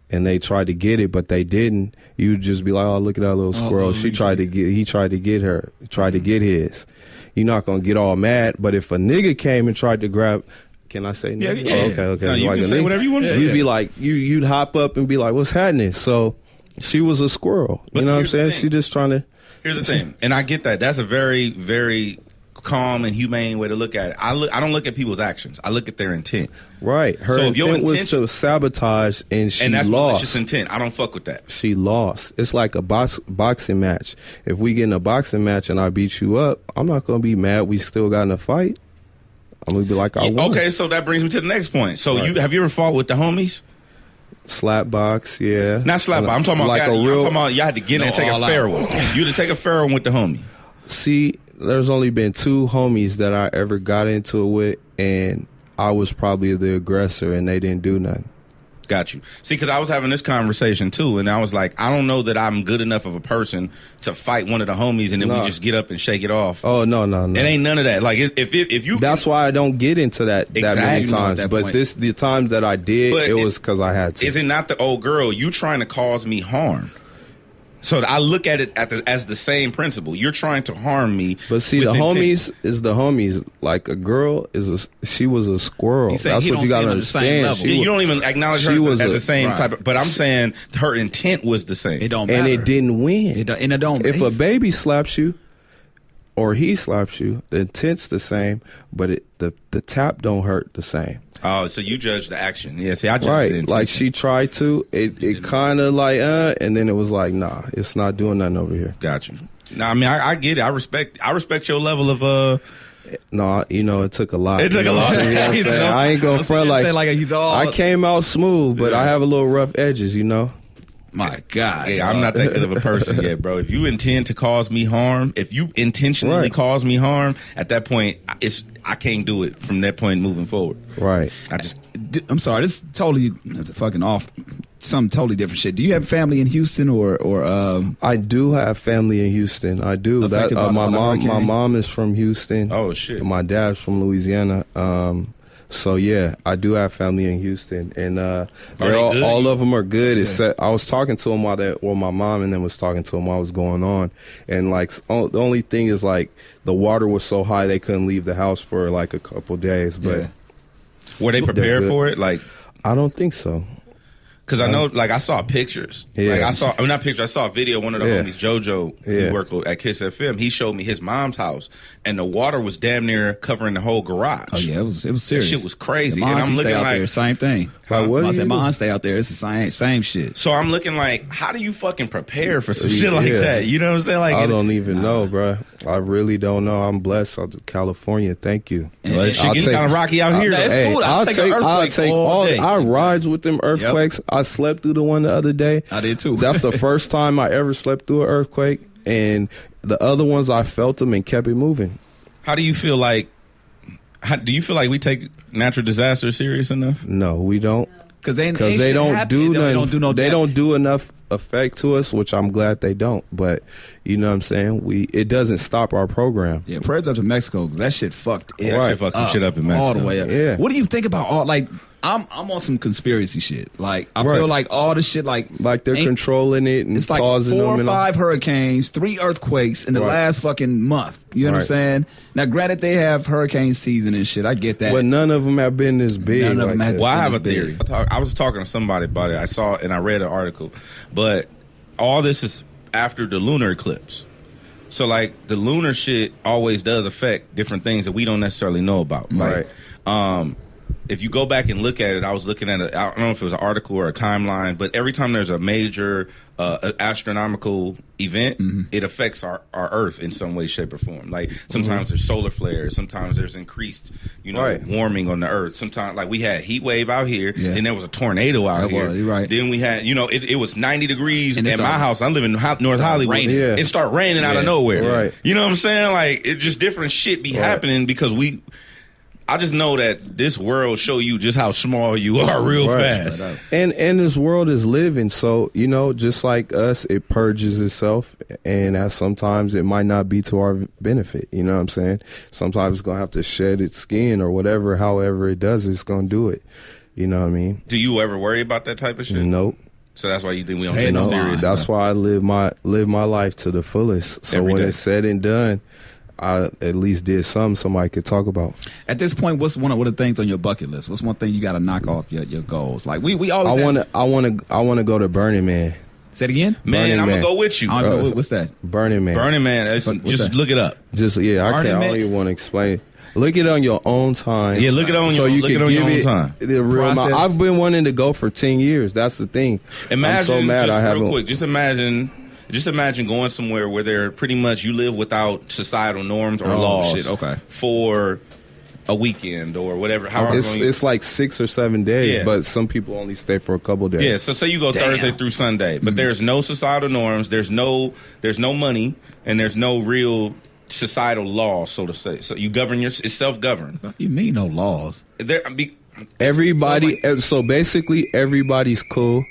and they tried to get it, but they didn't, you'd just be like, oh, look at that little squirrel. He tried to get her, tried to get his. You're not going to get all mad, but if a nigga came and tried to grab, can I say nigga? Yeah. Oh, okay. No, you can say whatever you want to say. You'd be like, you'd hop up and be like, what's happening? So she was a squirrel. You know what I'm saying? She just trying to. Here's the thing, and I get that. That's a very, very calm and humane way to look at it. I don't look at people's actions. I look at their intent. Right. Her So if your intent was intention- to sabotage, and she And that's malicious lost. intent. I don't fuck with that. She lost. It's like a boxing match. If we get in a boxing match and I beat you up, I'm not going to be mad. We still got in a fight. I'm going to be like, I won. Okay, so that brings me to the next point. So Right. have you ever fought with the homies? Slap box, yeah. Not slap. I'm talking about like guy, a real. I'm talking about you had to get in and take a fair one. You had to take a fair one with the homie. See, there's only been 2 homies that I ever got into it with, and I was probably the aggressor, and they didn't do nothing. Got you. See, because I was having this conversation too, and I was like, I don't know that I'm good enough of a person to fight one of the homies, and then we just get up and shake it off. Oh no. It ain't none of that. Like if you, That's why I don't get into that many Exactly. times. At that But point. the times that I did, But it was because I had to. is it not the old girl? You trying to cause me harm? So I look at it as the same principle. You're trying to harm me. But see, with the intent. homies is the homies. Like a girl she was a squirrel. He said That's he what don't you see gotta it on the same understand. level. Yeah, you don't even acknowledge she her was as a- the same right. type of, but I'm saying her intent was the same. It don't matter. And it didn't win. And it don't. If a baby slaps you or he slaps you, the intent's the same, but the tap don't hurt the same. Oh, so you judge the action. Yeah, see, I judge the Right. intention. Like she tried to, it kind of like, and then it was like, nah, it's not doing nothing over here. Got you. No, I mean, I get it. I respect your level of No, it took a lot. It took a lot. You know what I'm saying? I ain't gonna front like he's all. I came out smooth, but I have a little rough edges, My God. Yeah, I'm not that good of a person yet, bro. If you intend to cause me harm, if you intentionally cause me harm, at that point, I can't do it from that point moving forward. Right. I'm sorry. This is totally fucking off. Some totally different shit. Do you have family in Houston or I do have family in Houston. I do. Affected by My the mom hurricane? is from Houston. Oh shit. My dad's from Louisiana. So yeah, I do have family in Houston, and they all good? of them are good. Except I was talking to them while my mom and them was talking to them while it was going on, and like the only thing is like the water was so high they couldn't leave the house for like a couple days. But Were they prepared good. for it? Like, I don't think so. because I know, like, I saw pictures. Yeah. Like, not pictures. I saw a video. One of the Yeah. homies, JoJo, Yeah. who worked at Kiss FM, he showed me his mom's house, and the water was damn near covering the whole garage. Oh yeah, it was serious. That shit was crazy. My And I'm auntie looking stay out like, there, same thing. Like, what I do said you my do? aunt stay out there. It's the same shit. so I'm looking like, how do you fucking prepare for some shit like Yeah. that? You know what I'm saying? Like, I don't even know, bruh. I really don't know. I'm blessed. I'm to California. Thank you. well, shit I'll getting take- kind of rocky out here. That's though. cool. I'll take an earthquake all day. I rides with them earthquakes. I slept through the one the other day. I did too. That's the first time I ever slept through an earthquake, and the other ones I felt them and kept it moving. How do you feel like? Do you feel like we take natural disasters serious enough? No, we don't. Because they don't do nothing. They don't do no. They damage. don't do enough effect to us, which I'm glad they don't. But you know what I'm saying? It doesn't stop our program. Yeah, prayers up to Mexico because that shit fucked it. That shit fucked some shit up in Mexico. all the way up. Yeah. What do you think about all like? I'm on some conspiracy shit. Like I Right. feel like all the shit like They're ain't- controlling it and It's like causing 4 them. or and 5 hurricanes, 3 earthquakes in the Right. last fucking month. You know what I'm Right. saying? Now, granted, they have hurricane season and shit. I get that. But none of them have been this big. None of them like have- that. Well, I have a It's big. theory. I was talking to somebody about it. I saw and I read an article, but all this is after the lunar eclipse. So, like, the lunar shit always does affect different things that we don't necessarily know about. Like, if you go back and look at it, I was looking at I don't know if it was an article or a timeline, but every time there's a major astronomical event, it affects our Earth in some way, shape, or form. Like sometimes there's solar flares, sometimes there's increased, Right. warming on the Earth. Sometimes, like we had heat wave out here, Yeah. then there was a tornado out That here. was, you're right. Then we had, it was 90 degrees And it at my started- house. I live in North Hollywood. raining. Yeah. It started raining out of Yeah. nowhere. Right. You know what I'm saying? Like it just different shit be happening because I just know that this world show you just how small you are real Right. fast. And this world is living, so just like us, it purges itself, and sometimes it might not be to our benefit. You know what I'm saying? Sometimes it's gonna have to shed its skin or whatever. However it does, it's gonna do it. You know what I mean? Do you ever worry about that type of shit? Nope. So that's why you think we don't Hey, take it no. serious. That's why I live my life to the fullest. So Every when day. it's said and done, I at least did something somebody could talk about. At this point, what's one of the things on your bucket list? What's one thing you got to knock off your goals? Like we always I want to go to Burning Man. Say it again. Man, Burning I'm Man. gonna go with you. I don't know what's that. Burning Man. Burning Man. What's Just that? look it up. Just I Burning don't Man. even want to explain. Look it on your own time. Yeah, look it on so your, you look can it on give your own it time. the real amount. Process. I've been wanting to go for 10 years. That's the thing. Imagine, I'm so mad just I real haven't. quick, just imagine going somewhere where they're pretty much you live without societal norms or Oh, laws shit, okay. for a weekend or whatever. However long It's like 6 or 7 days, Yeah. but some people only stay for a couple days. yeah, so say you go Damn. Thursday through Sunday, but there's no societal norms, there's no money, and there's no real societal law, so to say. So you govern it's self-governed. Fuck you mean no laws? Everybody. So basically, everybody's cool.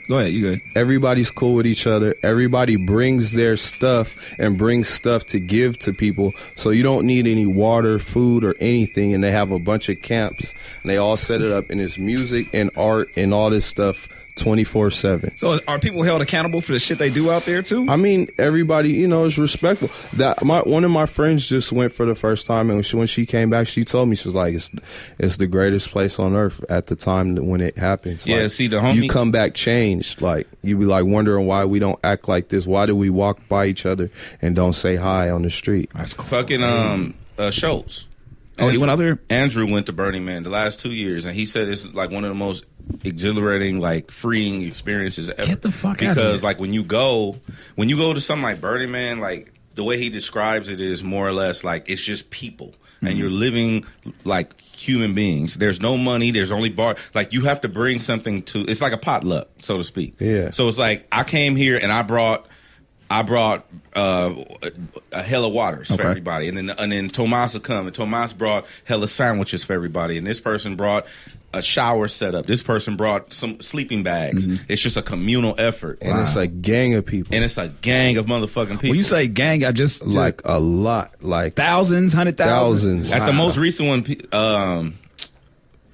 Go ahead, you good. Everybody's cool with each other. Everybody brings their stuff and brings stuff to give to people. So you don't need any water, food, or anything. And they have a bunch of camps. And they all set it up. And it's music and art and all this stuff 24/7. So are people held accountable for the shit they do out there too? I mean, everybody, is respectful. One of my friends just went for the first time, and when she came back, she told me, she was like, "It's the greatest place on earth." At the time when it happens, Yeah, like, see, the homie- you come back changed. Like you be like wondering why we don't act like this. Why do we walk by each other and don't say hi on the street? That's Fucking Schultz. Oh, he went out there? Andrew went to Burning Man the last 2 years, and he said it's like one of the most exhilarating, like freeing experiences ever. Get the fuck out of Because here. like when you go to something like Burning Man, like the way he describes it is more or less like it's just people, and you're living like human beings. There's no money. There's only bar. Like you have to bring something to. It's like a potluck, so to speak. Yeah. So it's like I came here and I brought a hella waters for everybody, and then Tomas will come, and Tomas brought hella sandwiches for everybody, and this person brought a shower setup. This person brought some sleeping bags. It's just a communal effort, And it's a gang of people. and it's a gang of motherfucking people. When you say gang, I just like a lot, like thousands, 100,000. thousands. At the most recent one,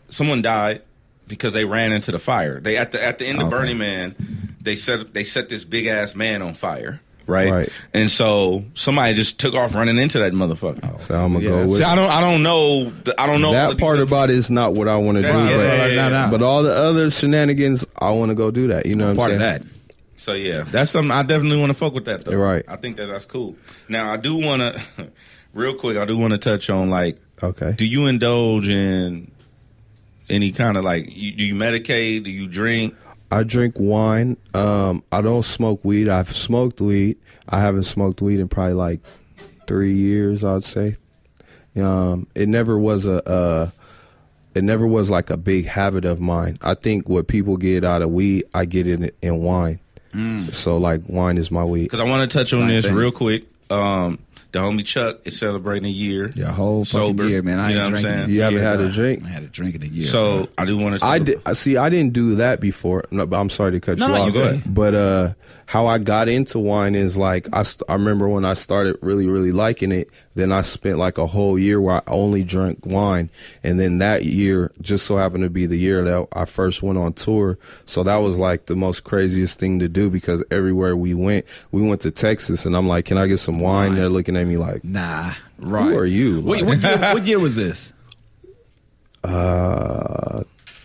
someone died because they ran into the fire. They at the end of Okay. Burning Man, they set this big ass man on fire. Right? Right. And so somebody just took off running into that motherfucker. So I'm gonna Yeah, go with. See, I don't know That part about it is not what I want to do, Yeah. but all the other shenanigans, I want to go do that. You know what Part I'm of saying? that. So yeah, that's something I definitely want to fuck with that though. Right. I think that's cool. Now I do want to, real quick, I do want to touch on like, Okay. do you indulge in any kind of like, do you medicate? Do you drink? I drink wine. I don't smoke weed. I've smoked weed. I haven't smoked weed in probably like 3 years, I'd say. It never was like a big habit of mine. I think what people get out of weed, I get it in wine. So like wine is my weed. Because I want to touch on Same this thing. real quick. The homie Chuck is celebrating a year. Yeah, a whole fucking sober. year, man. I You know ain't what I'm drinking. saying? You haven't had a dog. drink? I had a drink in a year. So I do want to. I didn't do that before. No, but I'm sorry to cut you No, off. you go ahead. But how I got into wine is like I remember when I started really, really liking it. Then I spent like a whole year where I only drank wine, and then that year just so happened to be the year that I first went on tour. So that was like the most craziest thing to do because everywhere we went to Texas, and I'm like, "Can I get some wine?" They're looking at me like, Nah, right. "Who are you?" What, Like, what year was this?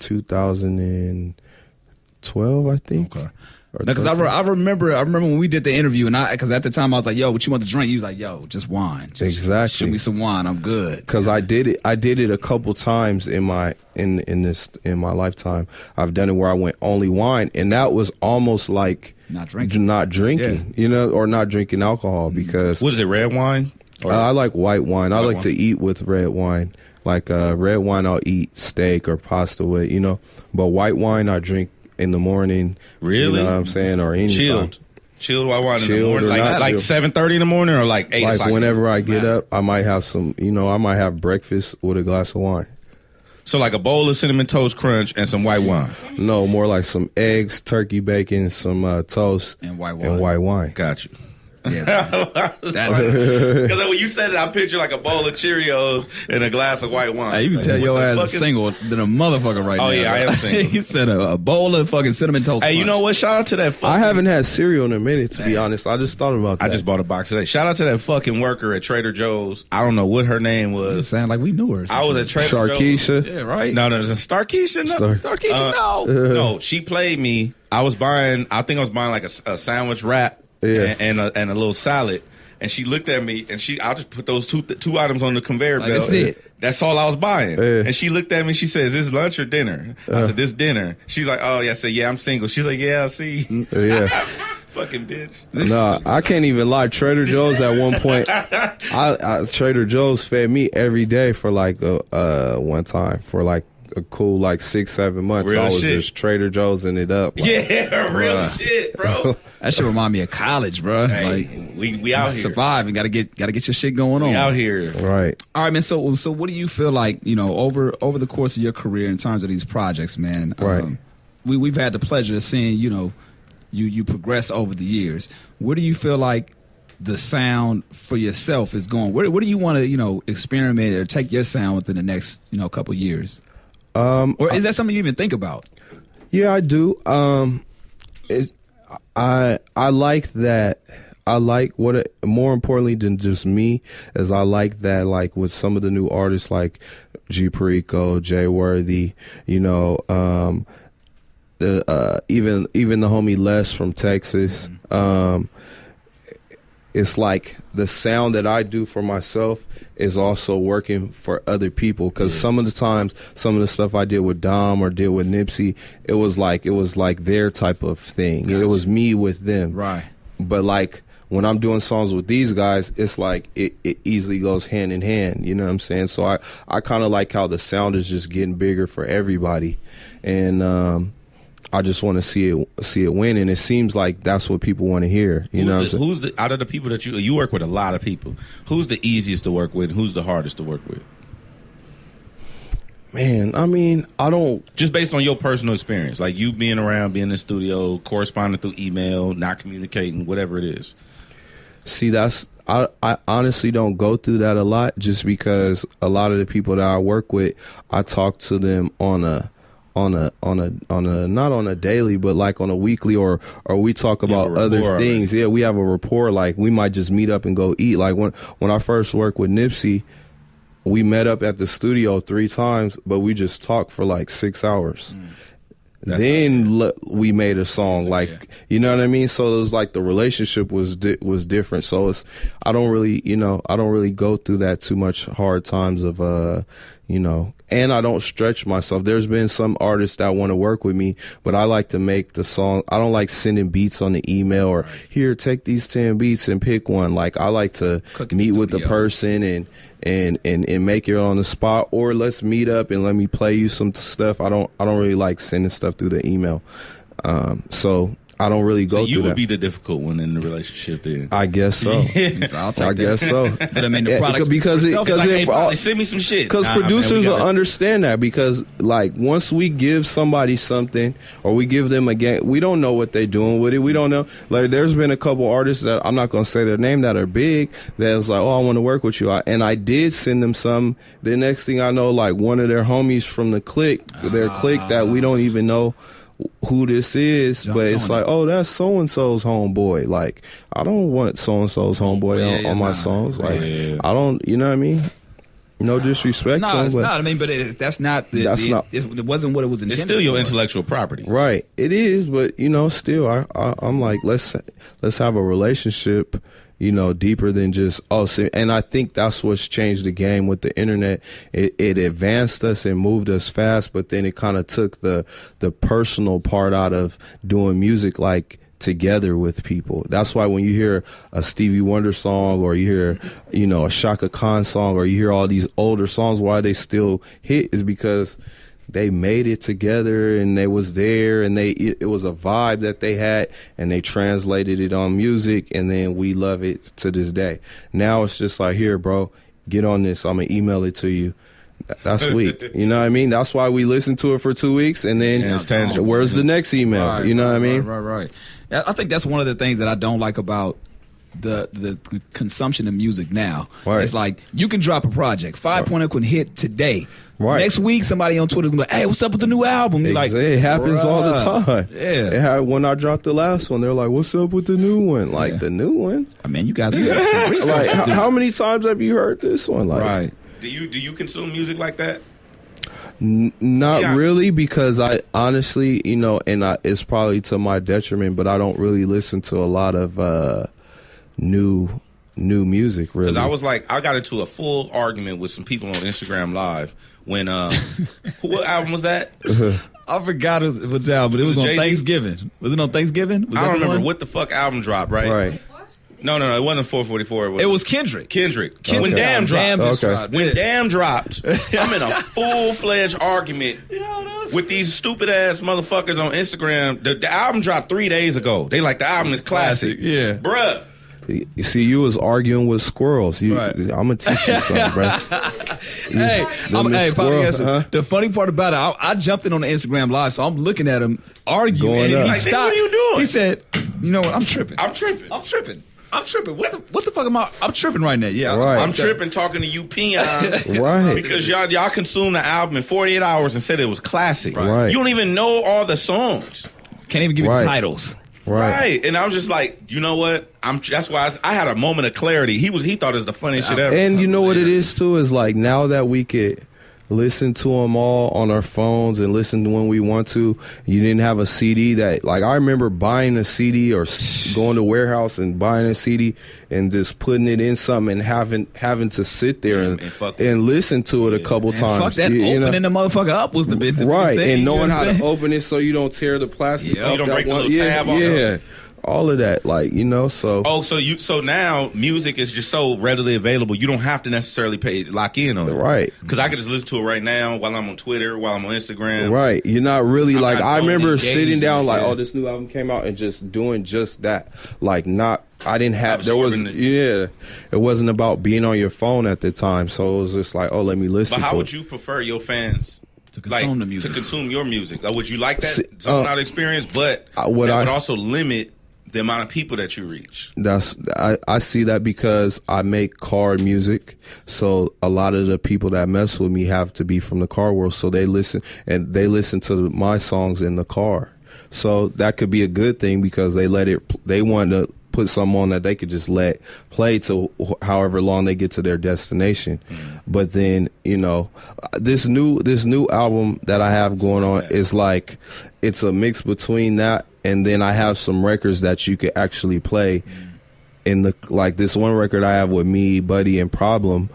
2012, I think. Okay. Or Because 13. I remember when we did the interview, and because at the time I was like, "Yo, what you want to drink?" You was like, "Yo, just wine." Just Exactly. Shoot me some wine. I'm good. Because I did it a couple times in my lifetime. I've done it where I went only wine, and that was almost like Not drinking. not drinking, or not drinking alcohol because What is it? Red wine? Or- I like white wine. I White like wine. to eat with red wine. Like red wine, I'll eat steak or pasta with, But white wine, I drink in the morning. Really? You know what I'm saying? Or anytime. Chilled white wine in the Chilled morning, or not like chilled. 7:30 in the morning, or like 8 Like o'clock. whenever I get Nah. up, I might have some. I might have breakfast with a glass of wine. So like a bowl of cinnamon toast crunch and some white wine. No, more like some eggs, turkey bacon, some toast, And white and white wine. Got you. Yeah, Because when you said it, I picture like a bowl of Cheerios and a glass of white wine. hey, you can tell your ass is fuck is- single than a motherfucker right now. Oh, yeah, I am single. He said a bowl of fucking cinnamon toast. Hey, you Crunch. know what? Shout out to that fucking... I haven't had cereal in a minute, to be honest. I just thought about that. I just bought a box today. Shout out to that fucking worker at Trader Joe's. I don't know what her name You was. sound like we knew her. or some I was shit. at Trader Joe's. Sharkeisha. Yeah, right. No, Starkeisha. No. Starkeisha, no. No, she played me. I think I was buying like a sandwich wrap and a little salad. And she looked at me, and I'll just put those two items on the conveyor belt. That's it. That's all I was buying. Yeah. And she looked at me, she says, "Is this lunch or dinner?" I said, "This dinner." She's like, "Oh, yeah." I said, "Yeah, I'm single." She's like, "Yeah, I see." Yeah. Fucking bitch. Nah, I can't even lie. Trader Joe's at one point, Trader Joe's fed me every day for like one time for like a cool like 6-7 months. Real I was shit. just Trader Joe's in it up. Like, Yeah, real shit, bro. That should remind me of college, bro. Hey, Like we out here. survive and gotta get your shit going on. We out here. Right. All right, man. So what do you feel like, over the course of your career in terms of these projects, man? Right. We've had the pleasure of seeing, you progress over the years. Where do you feel like the sound for yourself is going? Where do you want to, experiment or take your sound within the next, couple years? Or is that something you even think about? Yeah, I do. I like that. I like more importantly than just me is I like that, like with some of the new artists like G Perico, Jay Worthy, even the homie Les from Texas. It's like the sound that I do for myself is also working for other people, because some of the times, some of the stuff I did with Dom or did with Nipsey, it was like their type of thing. It was me with them. Right. But like when I'm doing songs with these guys, it's like it easily goes hand in hand. You know what I'm saying? So I kind of like how the sound is just getting bigger for everybody, and I just want to see it win, and it seems like that's what people want to hear. You know what I'm saying? Who's out of the people that you work with, a lot of people, who's the easiest to work with? Who's the hardest to work with? Man, I mean, I don't. Just based on your personal experience, like you being around, being in the studio, corresponding through email, not communicating, whatever it is. See, I honestly don't go through that a lot, just because a lot of the people that I work with, I talk to them on a not on a daily, but like on a weekly, or we talk about other things. Yeah, we have a rapport. Like we might just meet up and go eat. Like when I first worked with Nipsey, we met up at the studio 3 times, but we just talked for like 6 hours. Then we made a song, like, you know what I mean? So it was like the relationship was different. So I don't really go through that too much hard times of, and I don't stretch myself. There's been some artists that want to work with me, but I like to make the song. I don't like sending beats on the email or here, take these 10 beats and pick one. Like I like to meet with the person and make it on the spot, or let's meet up and let me play you some stuff. I don't really like sending stuff through the email. So I don't really go through that. So you would be the difficult one in the relationship then? I guess so. So I'll take I that. guess so. But I mean, the product because send me some shit. Because producers will understand that, because like once we give somebody something or we give them a game, we don't know what they're doing with it. We don't know. Like there's been a couple artists that I'm not gonna say their name that are big that was like, oh, I want to work with you, and I did send them some. The next thing I know, like one of their homies from the clique, their clique that we don't even know who this is, but it's like, oh, that's so and so's homeboy. Like I don't want so and so's homeboy on my songs. Like I don't, you know what I mean? No disrespect to him, it's but not. I mean, but that's not. It wasn't what it was intended. It's still your for. intellectual property, right? It is, but still, I'm like, let's have a relationship. Deeper than just and I think that's what's changed the game with the internet. It advanced us and moved us fast, but then it kind of took the personal part out of doing music like together with people. That's why when you hear a Stevie Wonder song, or you hear a Shaka Khan song, or you hear all these older songs, why they still hit is because they made it together and they was there, and it was a vibe that they had, and they translated it on music, and then we love it to this day. Now it's just like, here, bro, get on this. I'm gonna email it to you. That's weak. You know what I mean? That's why we listen to it for 2 weeks, and then where's the next email? Right, you know what I mean? Right. I think that's one of the things that I don't like about the consumption of music now. Right. It's like you can drop a project, 5.0 can hit today. Right. Next week, somebody on Twitter's gonna be like, "Hey, what's up with the new album?" You're like, it happens all the time. Yeah. When I dropped the last one, they're like, "What's up with the new one?" Like the new one. I mean, you guys got some research Like to do. how many times have you heard this one? Like, Right. Do you consume music like that? Not Yeah. really, because I honestly, it's probably to my detriment, but I don't really listen to a lot of new music. Really, Because I got into a full argument with some people on Instagram Live when what album was that? I forgot which album, but it was on Jay-Z? Thanksgiving. Was it on Thanksgiving? Was I that don't the remember one? what the fuck album dropped, right? right? No, it wasn't 444. It was Kendrick. Kendrick. Okay. When Damn dropped. Damn just Okay. dropped. When Yeah. Damn dropped, I'm in a full-fledged argument with these stupid-ass motherfuckers on Instagram. The album dropped 3 days ago. They like, the album is classic. Yeah. Bruh. You see, you was arguing with squirrels. Right. I'm gonna teach you something, bro. Hey, Them is squirrel, Polyester, huh? the funny part about it, I jumped in on the Instagram Live, so I'm looking at him arguing, Going and up. he Like, stopped. what are you doing? He said, "You know what? I'm tripping. I'm tripping. I'm tripping. What the fuck am I? I'm tripping right now. Yeah, Right. I'm tripping talking to you peons. Right. Because y'all consumed the album in 48 hours and said it was classic. Right. You don't even know all the songs. Can't even give you Right. the titles. Right. And I was just like, you know what? That's why I had a moment of clarity. He thought it was the funniest shit ever. And you know what it is too is like now that we could listen to them all on our phones and listen to when we want to. You didn't have a CD that, like, I remember buying a CD or going to warehouse and buying a CD and just putting it in something and having to sit there and listen to it a couple times. Fuck that! Opening the motherfucker up was the big right, thing, and you knowing know how what I'm to saying? open it so you don't tear the plastic. So you off don't that break the one. little tab off. Yeah, all of that, like, so. Oh, so now music is just so readily available. You don't have to necessarily lock in on it, Right. Because I can just listen to it right now while I'm on Twitter, while I'm on Instagram. Right, you're not really I'm like, not I remember engaged sitting in down it, like, yeah. oh, this new album came out and just doing just that. Like, I didn't have, Absorbing it wasn't about being on your phone at the time. So it was just like, oh, let me listen But how to would it. you prefer your fans To consume the music. To consume your music? Like, would you like that See, zone out experience? But that would would also limit the amount of people that you reach. I see that because I make car music, so a lot of the people that mess with me have to be from the car world, so they listen to my songs in the car. So that could be a good thing because they want to put something on that they could just let play to however long they get to their destination. But then, this new album that I have going on is like, it's a mix between that and then I have some records that you could actually play in like this one record I have with me, Buddy, and Problem.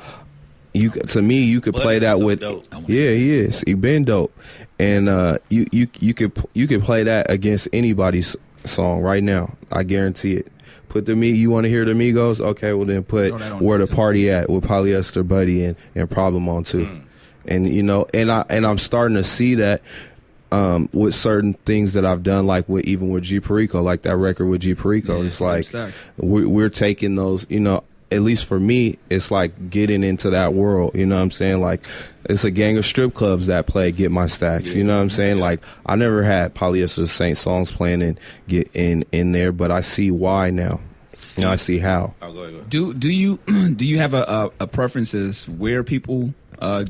You could play that so with dope. Yeah, he is. He been dope. And you could play that against anybody's song right now. I guarantee it. Put you want to hear the Migos? Okay, well then put Where the Party At with Polyester, Buddy, and Problem on too. And and I'm starting to see that with certain things that I've done, like even with G Perico, like that record with G Perico. It's like we're taking those, at least for me, it's like getting into that world. You know what I'm saying? Like, it's a gang of strip clubs that play Get My Stacks. You know what I'm saying? Like, I never had Polyester Saint songs playing and get in there, but I see why now. I see how. Oh, go ahead. Do you have a preference as where people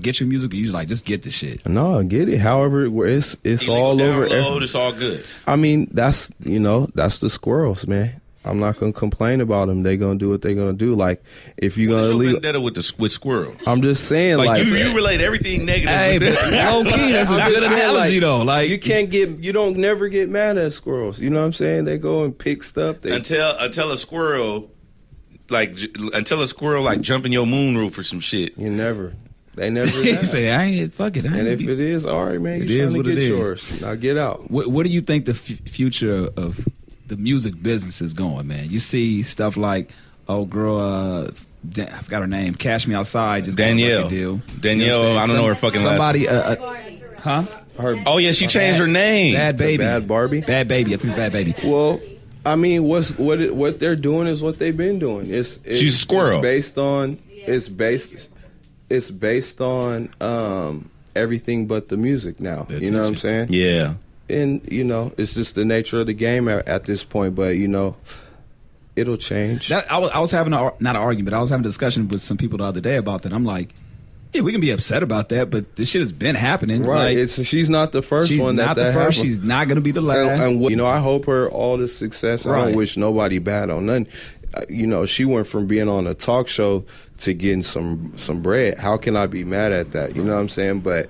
get your music? Or you just like, just get the shit? No, get it. However, it's Illegal all over. download, it's all good. I mean, that's the squirrels, man. I'm not gonna complain about them. They gonna do what they gonna do. Like, if you're What's gonna your leave, vendetta with squirrels? I'm just saying, like you relate everything negative. Hey, with but that. low key, that's a I'm good just saying, analogy though. Like, you don't never get mad at squirrels. You know what I'm saying? They go and pick stuff. Until a squirrel jump in your moonroof or some shit. They never. he say, I ain't fuck it. And if it is, all right, man, you're trying to get yours. Now get out. What do you think the future of the music business is going, man? You see stuff like, oh girl, I forgot her name, Cash Me Outside, just Danielle. deal. Danielle, I don't know her fucking somebody, last name. Oh yeah, she changed her name. Bad Baby, Bad Barbie, Bad Baby. I think it's Bad Baby. Well, I mean, what they're doing is what they've been doing. She's a squirrel. It's based on everything but the music now. That's you know what I'm saying? Yeah. And it's just the nature of the game at this point. But it'll change. I was having not an argument, but I was having a discussion with some people the other day about that. I'm like, yeah, we can be upset about that, but this shit has been happening. Right. Like, She's not the first one that happened. She's not going to be the last. And you know, I hope her all the success. Right. I don't wish nobody bad on none. You know, she went from being on a talk show to getting some bread. How can I be mad at that? You know what I'm saying? But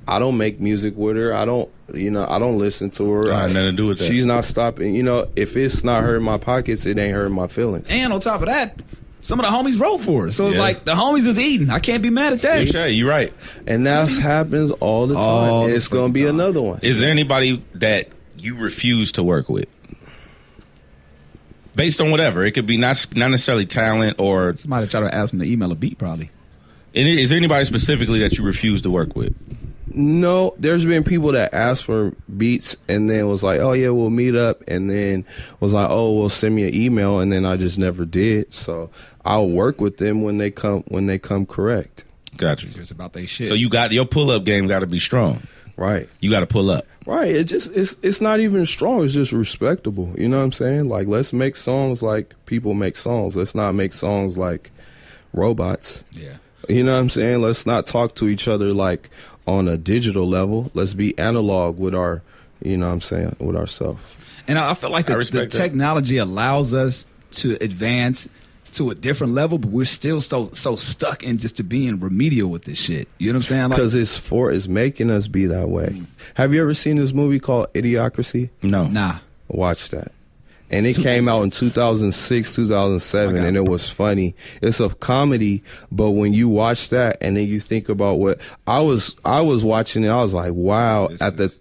I don't make music with her. I don't listen to her. I have nothing to do with that. She's not stopping. You know, if it's not hurting my pockets, it ain't hurting my feelings. And on top of that, some of the homies wrote for her. So it's like the homies is eating. I can't be mad at that. Sure, you're right. And that happens all the time. It's going to be another one. Is there anybody that you refuse to work with? Based on whatever. It could be not necessarily talent or... Somebody try to ask them to email a beat, probably. And is there anybody specifically that you refuse to work with? No, there's been people that asked for beats and then was like, oh yeah, we'll meet up, and then was like, oh, well, send me an email, and then I just never did. So I'll work with them when they come correct. Got you. It's about they shit. So you got your pull-up game got to be strong. Right. You got to pull up. Right. It's not even strong. It's just respectable. You know what I'm saying? Like, let's make songs like people make songs. Let's not make songs like robots. Yeah. You know what I'm saying? Let's not talk to each other like on a digital level. Let's be analog with our, you know what I'm saying, with ourselves. And I feel like the technology allows us to advance to a different level, but we're still so stuck in just to being remedial with this shit. You know what I'm saying? Because it's making us be that way. Have you ever seen this movie called Idiocracy? No. Nah. Watch that. And it came out in 2006, 2007, and it was funny. It's a comedy, but when you watch that and then you think about what I was watching it, I was like, wow,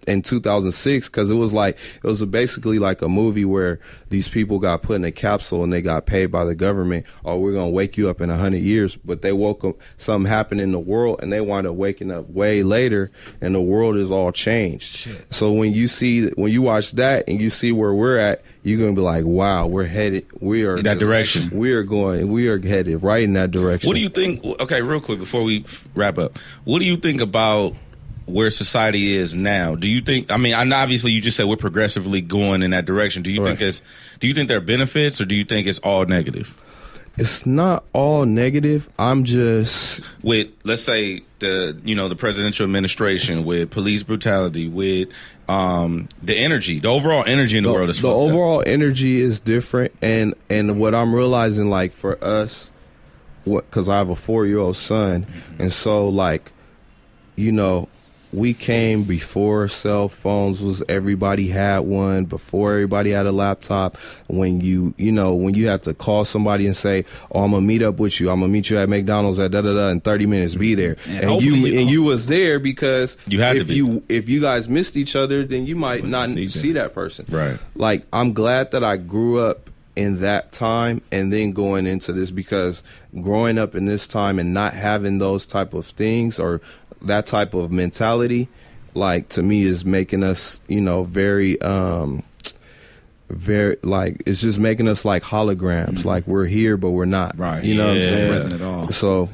in 2006, because it was basically like a movie where these people got put in a capsule and they got paid by the government. Oh, we're gonna wake you up in 100 years, but they woke up, something happened in the world, and they wind up waking up way later, and the world is all changed. Shit. So when you watch that and you see where we're at, you're gonna be like, wow, we are in that direction. We are headed right in that direction. What do you think? Okay, real quick before we wrap up, what do you think about where society is now? Do you think? I mean, obviously you just said we're progressively going in that direction. Do you think there are benefits, or do you think it's all negative? It's not all negative. I'm just with, let's say, the presidential administration, with police brutality, with the overall energy in the world is fucked up. The overall energy is different, and what I'm realizing, like, for us, because I have a 4-year-old son, and so, like, you know, we came before cell phones everybody had one, before everybody had a laptop. When you had to call somebody and say, oh, I'm gonna meet up with you, I'm gonna meet you at McDonald's at in 30 minutes, be there. And you was there because you had if you guys missed each other, then you might not see that person. Right. Like, I'm glad that I grew up in that time and then going into this, because growing up in this time and not having those type of things or that type of mentality, like, to me, is making us, you know, very, like, it's just making us like holograms. Like, we're here, but we're not. Right. You know what I'm saying? Present at all. So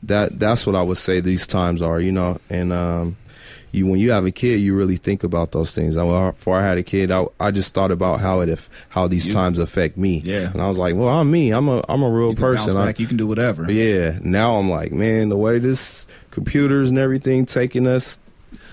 that's what I would say these times are, you know, and, when you have a kid, you really think about those things. Before I had a kid, I just thought about how these times affect me. Yeah. And I was like, well, I'm me. I'm a real you can person. Bounce back, you can do whatever. Yeah. Now I'm like, man, the way this computers and everything taking us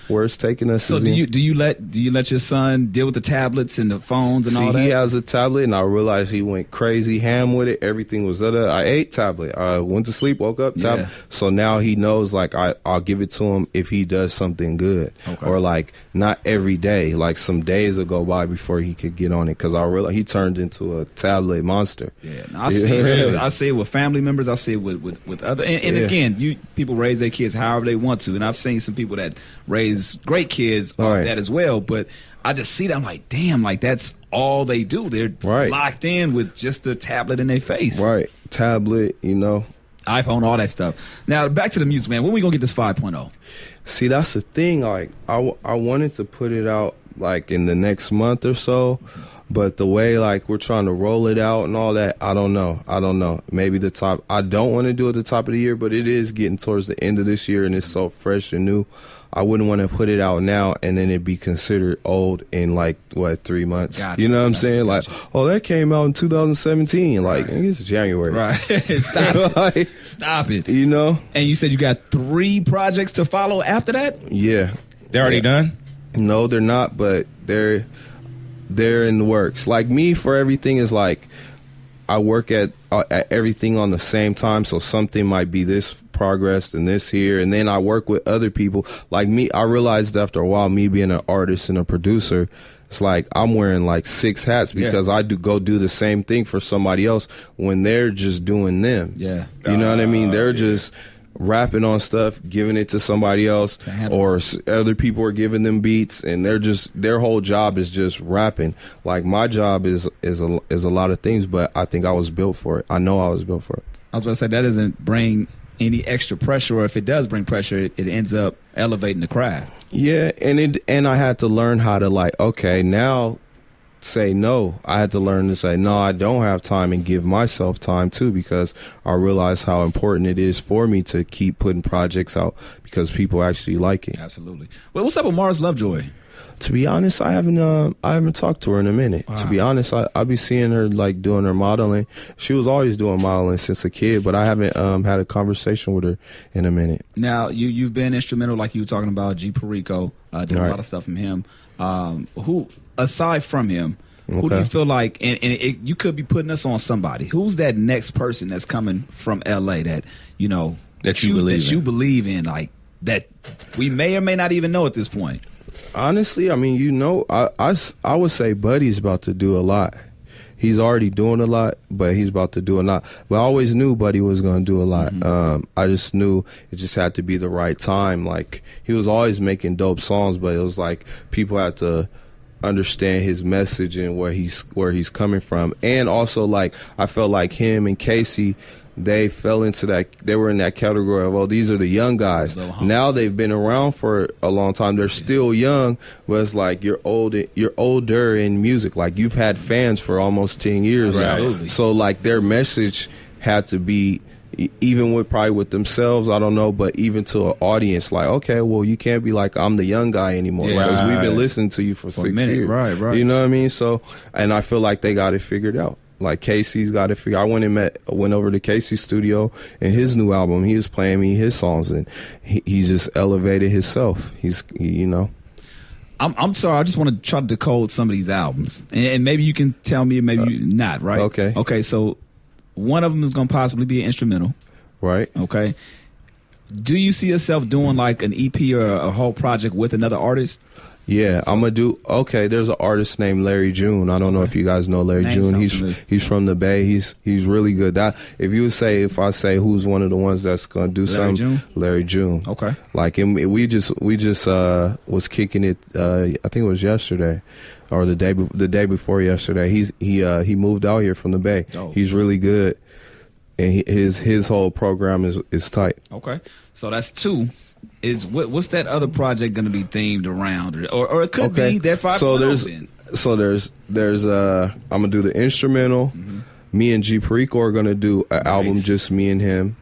where it's taking us. So do you let your son deal with the tablets and the phones and all that? He has a tablet, and I realized he went crazy ham with it. Everything was I ate tablet. I went to sleep, woke up, tablet. Yeah. So now he knows, like, I'll give it to him if he does something good. Okay. Or, like, not every day. Like, some days will go by before he could get on it, because I realized he turned into a tablet monster. Yeah, I see it with family members. I see it with other. And again, people raise their kids however they want to, and I've seen some people that raise great kids off that as well, but I just see that, I'm like, damn, like, that's all they do. They're locked in with just the tablet in their face. Right. Tablet, you know. iPhone, all that stuff. Now, back to the music, man. When we gonna get this 5.0? See, that's the thing. Like, I wanted to put it out, like, in the next month or so, But the way like we're trying to roll it out and all that, I don't know. Maybe the top. I don't want to do it at the top of the year, but it is getting towards the end of this year, and it's so fresh and new. I wouldn't want to put it out now and then it be considered old in like 3 months. Gotcha. You know what I'm saying? Like, oh, that came out in 2017. Like, it's January. Right. Stop it. Like, Stop it. you know? And you said you got 3 projects to follow after that? Yeah. They're already done? No, they're not, but they're in the works. Like me, for everything is like I work at everything on the same time, so something might be this progress and this here, and then I work with other people. Like me, I realized after a while, me being an artist and a producer, it's like I'm wearing like 6 hats because I do the same thing for somebody else when they're just doing them. Yeah. You know what I mean? They're just rapping on stuff, giving it to somebody else, or other people are giving them beats, and their whole job is just rapping. Like my job is a lot of things, but I think I was built for it. I know I was built for it. I was going to say that doesn't bring any extra pressure, or if it does bring pressure, it ends up elevating the craft. Yeah, and I had to learn how to like, okay, now say no. I had to learn to say no, I don't have time, and give myself time too, because I realized how important it is for me to keep putting projects out because people actually like it. Absolutely. Well, what's up with Mars Lovejoy? To be honest, I haven't talked to her in a minute. Wow. To be honest, I be seeing her like doing her modeling. She was always doing modeling since a kid, but I haven't had a conversation with her in a minute. Now you've been instrumental, like you were talking about G Perico, doing a lot of stuff from him. Who aside from him, who do you feel like, and you could be putting us on somebody, who's that next person that's coming from LA that that you believe in, like that we may or may not even know at this point? Honestly, I mean, I would say Buddy's about to do a lot. He's already doing a lot, but he's about to do a lot. But I always knew Buddy was going to do a lot. Mm-hmm. I just knew it just had to be the right time. Like, he was always making dope songs, but it was like people had to understand his message and where he's coming from. And also, like, I felt like him and Casey, they fell into that. They were in that category of, these are the young guys. Now they've been around for a long time. They're still young, but it's like you're older in music. Like, you've had fans for almost 10 years now. So like their message had to be, even with themselves, I don't know, but even to an audience, like, okay, well, you can't be like, I'm the young guy anymore, because we've been listening to you for 6 years. Right. You know what I mean? So, and I feel like they got it figured out. Like, Casey's got it figured out. I went over to Casey's studio and his new album. He was playing me his songs, and he just elevated himself. I'm sorry. I just want to try to decode some of these albums, and maybe you can tell me, maybe not. Right? Okay. So one of them is going to possibly be an instrumental. Right. Okay. Do you see yourself doing like an EP or a whole project with another artist? Yeah, I'm gonna do. Okay, there's an artist named Larry June. I don't know if you guys know Larry June. He's from the Bay. He's really good. If I say who's one of the ones that's gonna do something, Larry June. Okay. Like, we just was kicking it. I think it was yesterday, or the day before yesterday. He moved out here from the Bay. Oh. He's really good, and his whole program is tight. Okay, so that's 2. What's that other project going to be themed around, or it could be that 5. So there's I'm gonna do the instrumental. Mm-hmm. Me and G Perico are gonna do an album, just me and him.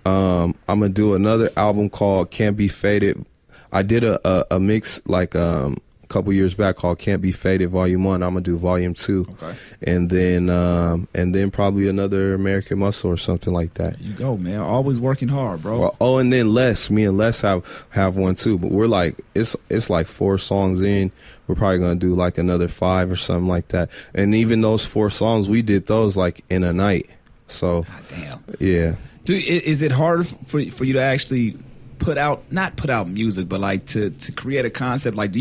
I'm gonna do another album called Can't Be Faded. I did a mix like a couple years back called Can't Be Faded Volume 1. I'm gonna do Volume 2. Okay. And then probably another American Muscle or something like that. There you go, man. Always working hard, bro. And then me and Les have one too, but we're like, it's like 4 songs in. We're probably gonna do like another 5 or something like that. And even those 4 songs, we did those like in a night. So God damn. Yeah. Dude, is it hard for you to actually not put out music, but like to create a concept? Like,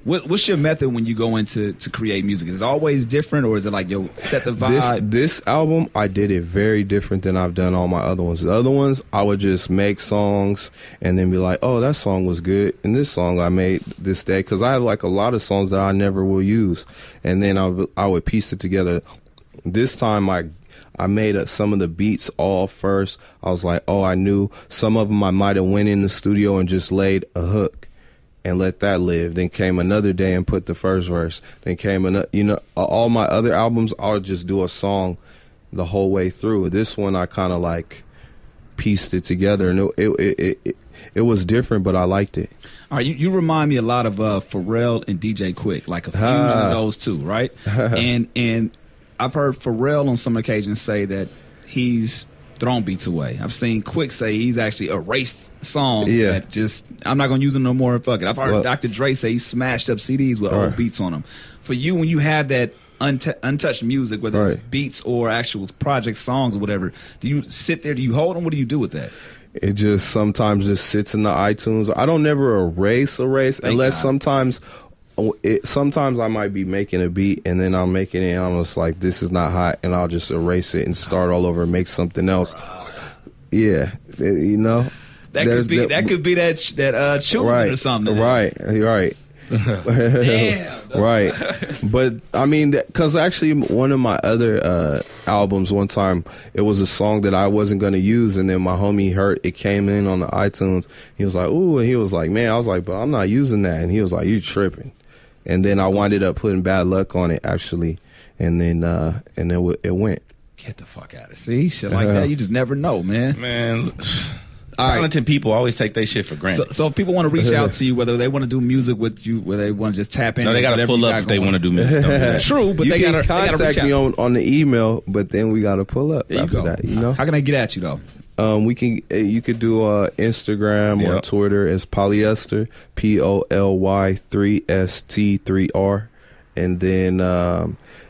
what's your method when you go into to create music? Is it always different, or is it like, set the vibe? This album, I did it very different than I've done all my other ones. The other ones, I would just make songs and then be like, oh, that song was good, and this song I made this day, because I have like a lot of songs that I never will use, and then I would piece it together. This time I made some of the beats all first. I was like, I knew some of them I might have went in the studio and just laid a hook. and let that live. Then came another day and put the first verse. Then came another, all my other albums, I'll just do a song the whole way through. This one, I kind of like pieced it together, and it was different, but I liked it. All right, you remind me a lot of Pharrell and DJ Quick, like a fusion of those two, right? and I've heard Pharrell on some occasions say that he's thrown beats away. I've seen Quick say he's actually erased songs that just, I'm not going to use them no more, fuck it. I've heard Dr. Dre say he smashed up CDs with old beats on them. For you, when you have that untouched music, whether it's beats or actual project songs or whatever, do you sit there, do you hold them? What do you do with that? It just sometimes just sits in the iTunes. I don't never erase unless sometimes I might be making a beat and then I'm making it and I'm just like, this is not hot, and I'll just erase it and start all over and make something else. Yeah, that could be that choosing or something. Right. Damn. Right. But I mean, because actually one of my other albums, one time it was a song that I wasn't going to use, and then my homie heard it, came in on the iTunes. He was like, ooh, and he was like, man, I was like, but I'm not using that. And he was like, you tripping. And then I winded up putting Bad Luck on it, actually, and then it went. Get the fuck out of see shit like that. You just never know, man. Talented people always take their shit for granted. So if people want to reach out to you, whether they want to do music with you, whether they want to just tap in. No, they got to pull up if they want to do music. Don't do that. True, but you they got to contact me on the email, but then we got to pull up there after that. How can I get at you though? You could do Instagram or Twitter as Polyester, POLY3ST3R, and then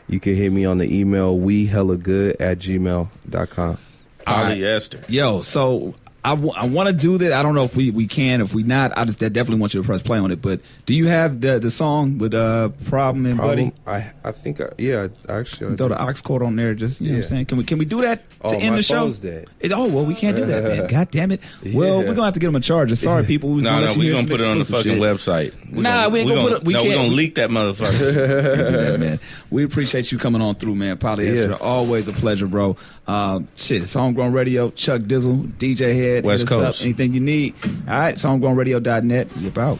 you can hit me on the email wehellagood@gmail.com. Polyester. Yo, so I want to do that. I don't know if we can. If we not, I definitely want you to press play on it. But do you have the song with Problem and Buddy? I think actually throw the aux cord on there. Just you know what I'm saying. Can we do that to end the show? Dead. We can't do that, man. God damn it. Well, we're gonna have to get him a charger. Sorry, people. We're gonna put it on the fucking website. We ain't gonna put it. We're gonna leak that motherfucker. That, man. We appreciate you coming on through, man. Polyester, always a pleasure, bro. It's Homegrown Radio. Chuck Dizzle, DJ Head, West hit us Coast. Up, anything you need. All right, it's homegrownradio.net. Yep, out.